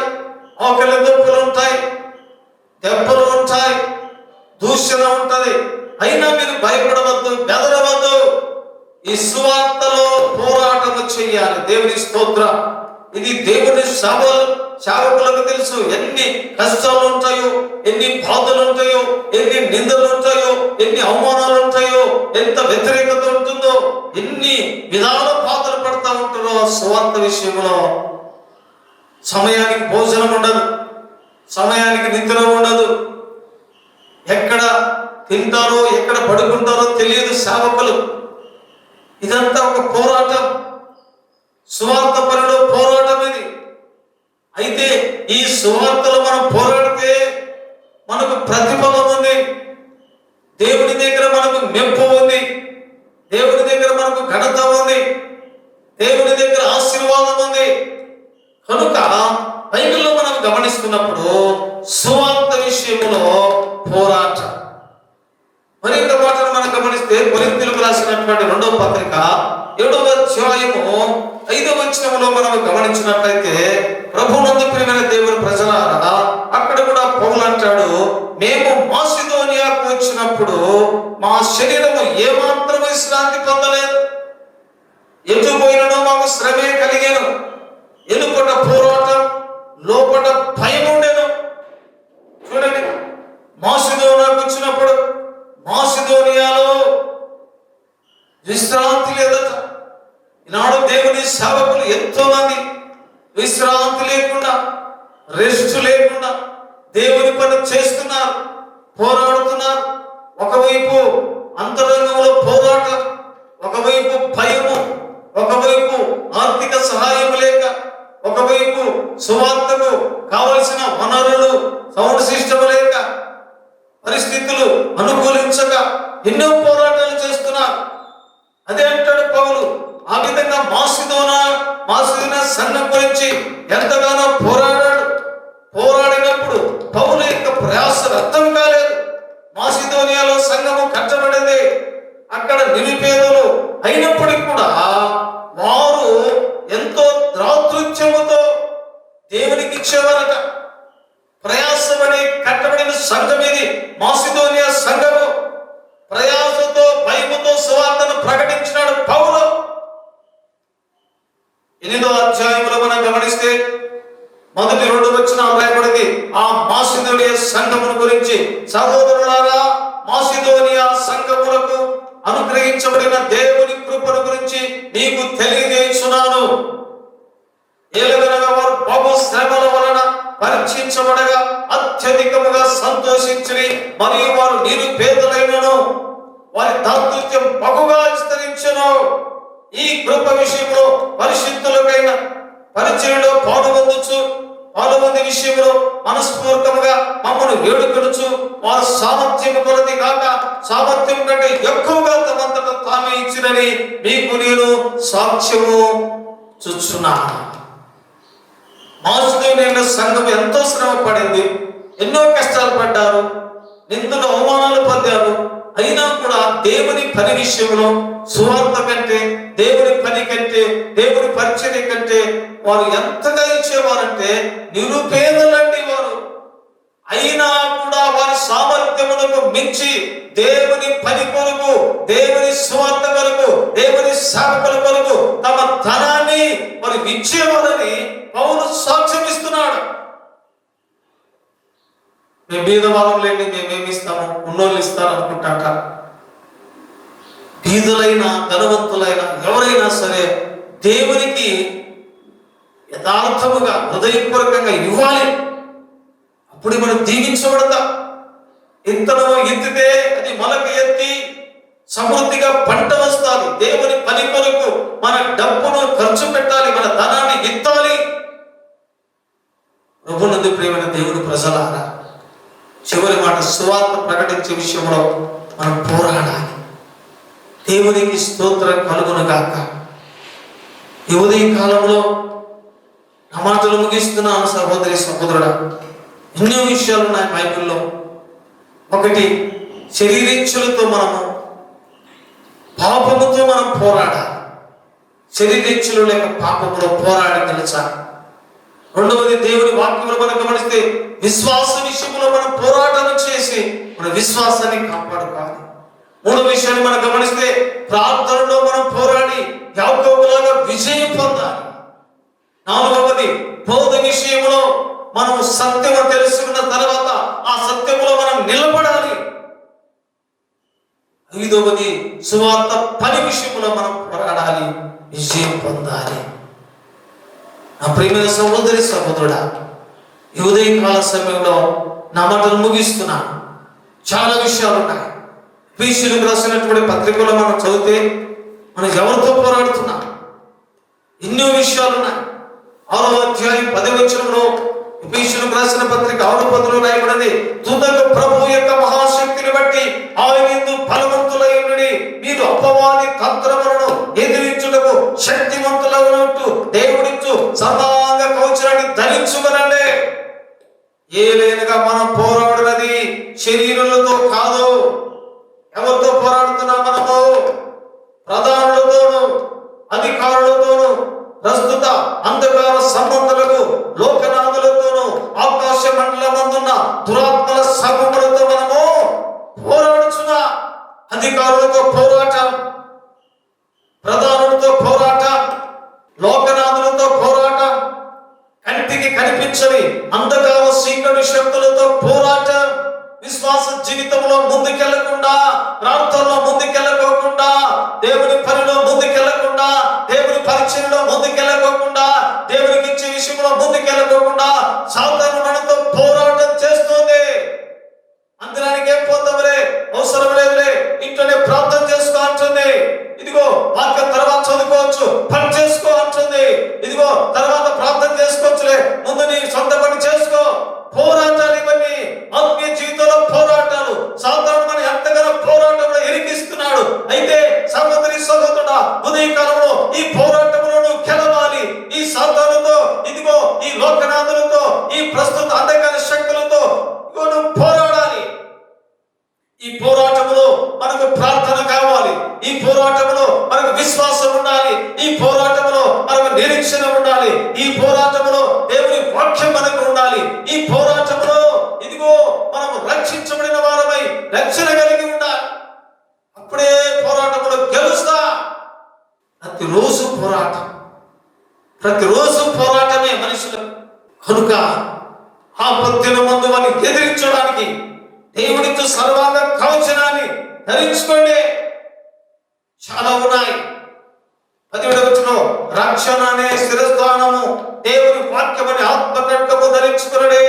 ఆకలి దెబ్బలు ఉంటాయి, దెబ్బలు ఉంటాయి, దూషణ ఉంటది. అయినా మీరు భయపడవద్దు, బెదరవద్దు. ఈ సువార్తలో పోరాటం చేయండి. చేయాలి. దేవుని స్తోత్రం. ఇది దేవుని సేవకులకు తెలుసు. ఎన్ని కష్టాలు ఉంటాయో, ఎన్ని బాధలు ఉంటాయో, ఎన్ని నిందలు ఉంటాయో, ఎన్ని అవమానాలు ఉంటాయో, ఎంత వ్యతిరేకత ఉంటుందో, ఎన్ని విధాల బాధలు పడతా ఉంటారో. సువార్త విషయంలో సమయానికి భోజనం ఉండదు, సమయానికి నిద్ర ఉండదు, ఎక్కడ తింటారో ఎక్కడ పడుకుంటారో తెలియదు సేవకులు. ఇదంతా ఒక పోరాటం, సువార్త పనిలో పోరాటం ఇది. అయితే ఈ సువార్తలో మనం పోరాడితే మనకు ప్రతిఫలం ఉంది, దేవుని దగ్గర మనకు మెప్పు ఉంది, దేవుని దగ్గర మనకు ఘనత ఉంది, దేవుని దగ్గర ఆశీర్వాదం ఉంది. కనుక బైబిల్లో మనం గమనిస్తున్నప్పుడు సువార్త విషయంలో పోరాటం. మరి ఇంత మాటను మనం గమనిస్తే కొరింథీయులకు రాసినటువంటి 2వ పత్రిక 7వ అధ్యాయము 5వ వచనంలో మనం గమనించినట్లయితే, ప్రభువునందు ప్రియమైన దేవుని ప్రజలారా, అక్కడ కూడా పౌలు అంటాడు, మేము మాసిదోనియాకు వచ్చినప్పుడు మా శరీరము ఏమాత్రం విశ్రాంతి పొందలేదు, ఎటు పోయినను మాకు శ్రమే కలిగాను, ఎనుపట పోరాటం, లోపట భయం ఉండేను. చూడండి, మాసిదోనియాకు వచ్చినప్పుడు మాసిదోనియాలో విశ్రాంతి లేదట. ఈనాడు దేవుని సేవకులు ఎంతో మంది విశ్రాంతి లేకుండా, రెస్ట్ లేకుండా దేవుని పని చేస్తున్నారు, పోరాడుతున్నారు. ఒకవైపు అంతరంగంలో పోరాటం, ఒకవైపు భయము, ఒకవైపు ఆర్థిక సహాయం లేక, ఒకవైపు సువార్తకు కావలసిన వనరులు, సౌండ్ సిస్టమ్ లేక, పరిస్థితులు అనుకూలించక ఎన్నో పోరాటాలు చేస్తున్నారు. అదే అంటాడు పౌలు. ఆ విధంగా మాసిదోనియా సంఘం గురించి ఎంతగానో పోరాడాడు. పోరాడినప్పుడు పౌలు యొక్క ప్రయాస అర్థం కాలేదు. మాసిదోనియాలో సంఘము కట్టబడింది, అక్కడ నిరుపేదలు అయినప్పటికీ కూడా వారు ఎంతో ద్రాతృత్యముతో దేవునికి ఇచ్చేవారట. ప్రయాసపడి కట్టబడిన సంఘం ఇది మాసిదోనియా సంఘము. ప్రయాసతో భయముతో సువార్తను ప్రకటించినాడు పౌలు. 8వ అధ్యాయంలో మనం గమనిస్తే మొదటి 2 వచనాలు రాయబడింది ఆ మాసిదోనియా సంఘమును గురించి. సహోదరులారా, మాసిదోనియా సంఘములకు అనుగ్రహించబడిన దేవుని కృపను గురించి నీకు తెలియజేస్తున్నాను. ఏలగనగా వారు బహు శ్రమల వలన పరీక్షించబడగా అత్యధికముగా సంతోషించి, మరియు వారు నిరుపేదలైనను వారి దాతృత్యం బహుగా విస్తరించెను. ఈ కృప విషయంలో పరిశుద్ధులకైన పరిచయంలో పాలుమంది విషయంలో మనస్పూర్వకంగా మమ్మను వేడుకొనుచు, వారు సామర్థ్యము కొలది కాక సామర్థ్యం కంటే ఎక్కువగా తమంతట తామే ఇచ్చినని మీకు నేను సాక్ష్యము చూచున్నాను. మాసిదోనియా సంఘం ఎంతో శ్రమ పడింది, ఎన్నో కష్టాలు పడ్డారు, నిందలు అవమానాలు పొందారు. అయినా కూడా దేవుని పని విషయంలో సువార్త కంటే, దేవుని పని కంటే, దేవుని పరిచర్య కంటే వారు ఎంతగా ఇచ్చేవారంటే నిరుపేదలండి వారు. అయినా కూడా వారి సామర్థ్యములకు మించి దేవుని పని కొరకు, దేవుని సువార్త కొరకు, దేవుని సేవకుల కొరకు తమ ధనాన్ని వారు ఇచ్చేవారని పౌలు సాక్ష్యం ఇస్తున్నాడు. మేము బీదవాళ్ళం లేండి, మేమేమి ఇస్తాము, ఉన్నోళ్ళు ఇస్తారు అనుకుంటాక. బీదలైనా ధనవంతులైనా ఎవరైనా సరే దేవునికి యథార్థముగా హృదయపూర్వకంగా ఇవ్వాలి. అప్పుడు మనం దీవించబడతాం. ఇత్తనము ఎత్తితే అది మొలక ఎత్తి సమృద్ధిగా పంట వస్తుంది. దేవుని పని కొరకు మన డబ్బును ఖర్చు పెట్టాలి, మన ధనాన్ని ఎత్తాలి. ప్రభునందు ప్రియమైన దేవుని ప్రజలారా, చివరి మాట, సువార్త ప్రకటించే విషయంలో మనం పోరాడాలి. దేవునికి స్తోత్రం కలుగునుగాక. ఈ ఉదయ కాలంలో నా మాటలు ముగిస్తున్నాను సహోదరి సహోదరుడా. ఎన్నో విషయాలు ఉన్నాయి బైబిల్లో. ఒకటి, శరీరేచ్ఛలతో మనము, పాపముతో మనం పోరాడాలి. శరీరేచ్ఛలు లేక పాపములో పోరాడి గెలిచాలి. రెండవది, దేవుని వాక్యంలో మనం గమనిస్తే విశ్వాస విషయంలో మనం పోరాటం చేసి మన విశ్వాసాన్ని కాపాడుకోవాలి. మూడో విషయాన్ని మనం గమనిస్తే ప్రార్థనలో మనం పోరాడి యాకోబులాగా విజయం పొందాలి. నాలుగవది, బోధ విషయంలో మనం సత్యము తెలుసుకున్న తర్వాత ఆ సత్యములో మనం నిలబడాలి. ఐదవది, సువార్త పని విషయంలో మనం పోరాడాలి, విజయం పొందాలి. నా ప్రియమైన సహోదరి సహోదరుడా, ఈ ఉదయకాల సమయంలో నా మాటలు ముగిస్తున్నాను. చాలా విషయాలు ఉన్నాయి. ఎఫెసీయులకు రాసినటువంటి పత్రికలో మనం చదివితే మనం ఎవరితో పోరాడుతున్నాం, ఎన్నో విషయాలు ఉన్నాయి. 6వ అధ్యాయం 10వ వచనంలో ఎఫెసీయులకు రాసిన పత్రిక 6:10లో రాయబడింది, తుదకు ప్రభువు యొక్క మహాశక్తిని బట్టి ఆయన యందు బలవంతులై ఉండుడి, మీరు అపవాది తంత్రములను ఎదిరించుటకు శక్తివంతులగునట్టు దేవుడిచ్చు సర్వాంగ కవచాన్ని ధరించుకొనండి. ఏలైనగా మనం పోరాడునది శరీరులతో కాదు. ఎవరితో పోరాడుతున్నాం మనము? ప్రధానులతోనూ అధికారులతోనూ ప్రస్తుత అంధకార సంబంధులకు లోకనాథులతోనూ ఆకాశ మండలమందున్న దురాత్మల సమూహములతో మనము పోరాడుచున్నా. అధికారులతో పోరాటం, ప్రధానులతో పోరాటం, లోకనాథులతో పోరాటం, కంటికి కనిపించని అంధకార చీకటి శక్తులతో పోరాటం. విశ్వాస జీవితంలో ముందుకెళ్లకుండా, ప్రార్థనలో ముందుకెళ్ళకోకుండా, దేవుని పనిలో ముందుకెళ్లకుండా, దేవుని పరిచయంలో ముందుకెళ్ళకోకుండా, దేవునికి ఇచ్చే విషయంలో ముందుకెళ్ళకోకుండా సాతాను మనతో పోరాటం చేస్తుంది. మందిరానికి ఏం పోతాంలే, అవసరం లేదులే, ఇంట్లోనే ప్రార్థన చేసుకో అంటుంది. ఇదిగో వాక్యం తర్వాత చదువుకోవచ్చు, పని చేసుకో అంటుంది. ఇదిగో తర్వాత ప్రార్థన చేసుకోవచ్చులే, ముందు నీ సొంత పని చేసుకో. పోరాటాలు ఇవన్నీ, ఆత్మీయ జీవితంలో పోరాటాలు. సాధారణ మనం ఎంతగానో పోరాటంలో ఇరికిస్తున్నాడు. అయితే సహోదరి సహోదరుడా, ఉదయకాలంలో ఈ పోరాటంలో నువ్వు గెలవాలి. ఈ సాతానుతో, ఇదిగో ఈ లోకనాథులతో, ఈ ప్రస్తుత అంధకార శక్తులతో నువ్వు పోరాడాలి. ఈ పోరాటంలో మనకు ప్రార్థన కావాలి, ఈ పోరాటంలో మనకు విశ్వాసం ఉండాలి, ఈ పోరాటంలో మనకు నిరీక్షణ ఉండాలి, ఈ పోరాటంలో దేవుని వాక్యం మనకు ఉండాలి. ఈ పోరాటంలో ఇదిగో మనం రక్షించబడిన వారమై రక్షణ కలిగి ఉండాలి. అప్పుడే పోరాటంలో గెలుస్తా. ప్రతిరోజు పోరాటం, ప్రతిరోజు పోరాటమే మనుషులు. కనుక ఆపత్తుల ముందు వారిని ఎదిరించడానికి దేవునితో సర్వాంగ కవచనాన్ని ధరించుకోండి. చాలా ఉన్నాయి. 10వ వచనం, రక్షణ అనే శిరస్థానము దేవుని వాక్యమని ఆత్మకట్టము ధరించుకునడే,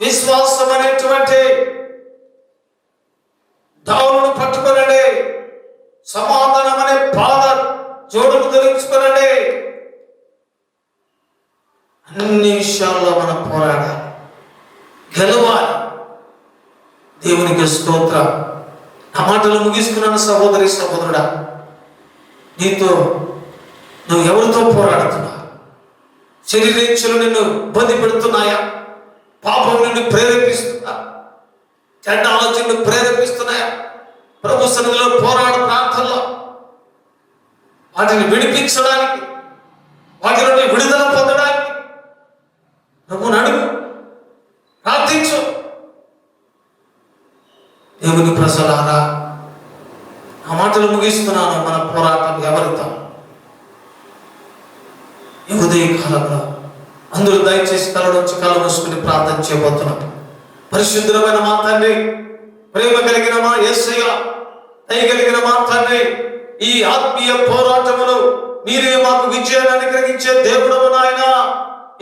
విశ్వాసం అనేటువంటి దావులను పట్టుకునడే, సమాధానం అనే పాద జోడును ధరించుకునడే. అన్ని విషయాల్లో మనం పోరాడాలి, గెలవాలి. దేవునికి స్తోత్రం. ఆ మాటలు ముగిస్తున్నాను. సహోదరి సహోదరుడా, నీతో నువ్వు ఎవరితో పోరాడుతున్నా? శరీరేచ్ఛలు నిన్ను ఇబ్బంది పెడుతున్నాయా? పాపం నిన్ను ప్రేరేపిస్తున్నా? చెడ్డ ఆలోచనలు ప్రేరేపిస్తున్నాయా? ప్రభు సన్నిధిలో పోరాడు, ప్రార్థనలో వాటిని విడిపించడానికి, వాటి నుండి విడుదల పొందడానికి ప్రభువుని అడుగు, ప్రార్థించు. దేవుని ప్రజలారా, ఆ మాటలు ముగిస్తున్నాను. మన పోరాటం ఎవరితో? ఈ ఉదయ కాలంలో అందరూ దయచేసి కళ్ళ మూసుకుని ప్రార్థన చేయబోతున్నాం. పరిశుద్ధమైన మా తండ్రి, ప్రేమ కలిగిన మా యేసయ్య, దయ కలిగిన మా తండ్రి, ఈ ఆత్మీయ పోరాటములు మీరే మాకు విజయాన్ని అనుగ్రహించే దేవుడము నాయన.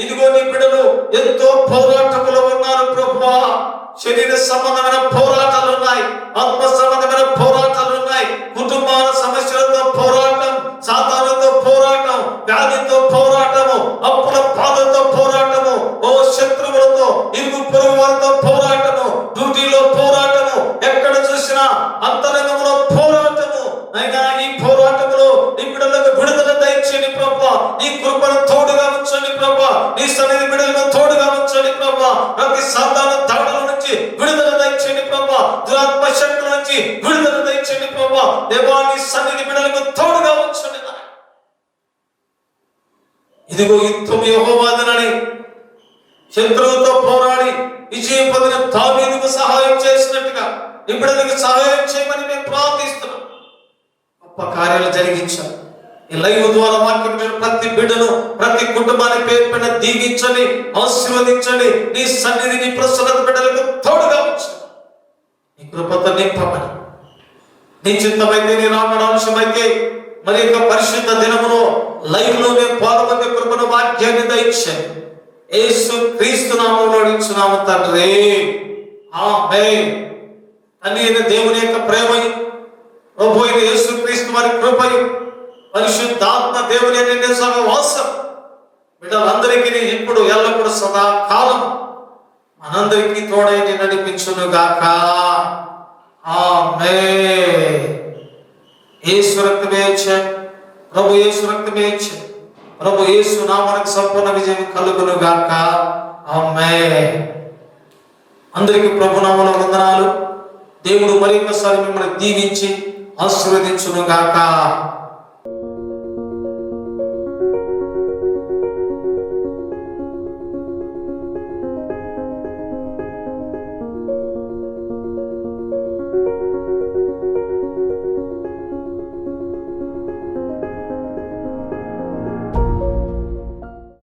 ఇదిగో నీ బిడ్డలు ఎంతో పోరాటములు ఉన్నారు ప్రభువా. శరీర సంబంధమైన పోరాటాలు ఉన్నాయి, ఆత్మ సంబంధమైన పోరాటాలు ఉన్నాయి, కుటుంబాల సమస్యలతో పోరాటం, సాతానుతో పోరాటం, వ్యాధితో పోరాటము, అప్పుల బాధతో పోరాటము, ఓ శత్రువులతో, ఇరుగు పొరుగు వారితో పోరాటము, డ్యూటీలో పోరాటము, ఎక్కడ చూసినా అంతరంగంలో పోరాటము. అయినా ఈ పోరాటములో నీ బిడ్డలకు విడుదల దయచేయండి ప్రభువా. నీ కృపను తోడుగా ఉంచండి ప్రభువా. నీ సన్నిధి బిడ్డలను తోడుగా ఉంచండి ప్రభువా. ప్రతి సాతాన దాడుల నుంచి విడుదల దయచేయండి ప్రభువా. దురాత్మ శక్తుల నుంచి విడుదల దయచేయండి ప్రభువా. దేవా, నీ సన్నిధి బిడ్డలకు తోడుగా ఉంచండి. ఇదిగో యుద్ధం యెహోవాదనని శత్రువుతో పోరాడి విజయం పొందిన దావీదుకు సహాయం చేసినట్టుగా నీ బిడ్డలకు సహాయం చేయమని మేము ప్రార్థిస్తున్నాం. గొప్ప కార్యాలు జరిగించారు. ఈ లైవ్ ద్వారా వాక్యం విన్న ప్రతి బిడ్డను, ప్రతి కుటుంబాన్ని పేరు పైన దీవించండి, ఆశీర్వదించండి. నీ సన్నిధి, నీ ప్రసన్నత బిడ్డలకు తోడుగా ఉంచండి. నీ కృపతో నింపమని, నీ చిత్తమైతే, నీ రాకడ అంశమైతే మరి యొక్క పరిశుద్ధ దినములో లైవ్ లో మేము పాల్గొనే కృపను, వాక్యాన్ని దయచేయండి. యేసు క్రీస్తు నామములో అడుగుచున్నాము తండ్రి, ఆమేన్. తండ్రి అయిన దేవుని యొక్క ప్రేమయు, ప్రభు అయిన యేసు క్రీస్తు వారి కృపయు, పరిశుద్ధాత్మ దేవుని యొక్క సహవాసం బిడ్డలందరికీ ఇప్పుడు ఎల్లప్పుడూ సదాకాలం మనందరికీ తోడై నడిపించును గాక. ఆమేన్. యేసు రక్తమే ఇచ్చే, ప్రభు యేసు రక్తమే ఇచ్చే, ప్రభు యేసు నామమునకు సంపూర్ణ విజయం కలుగును గాక. ఆమేన్. అందరికీ ప్రభు నామములో వందనాలు. దేవుడు మరి ఒకసారి మిమ్మల్ని దీవించి ఆశీర్వదించును గాక.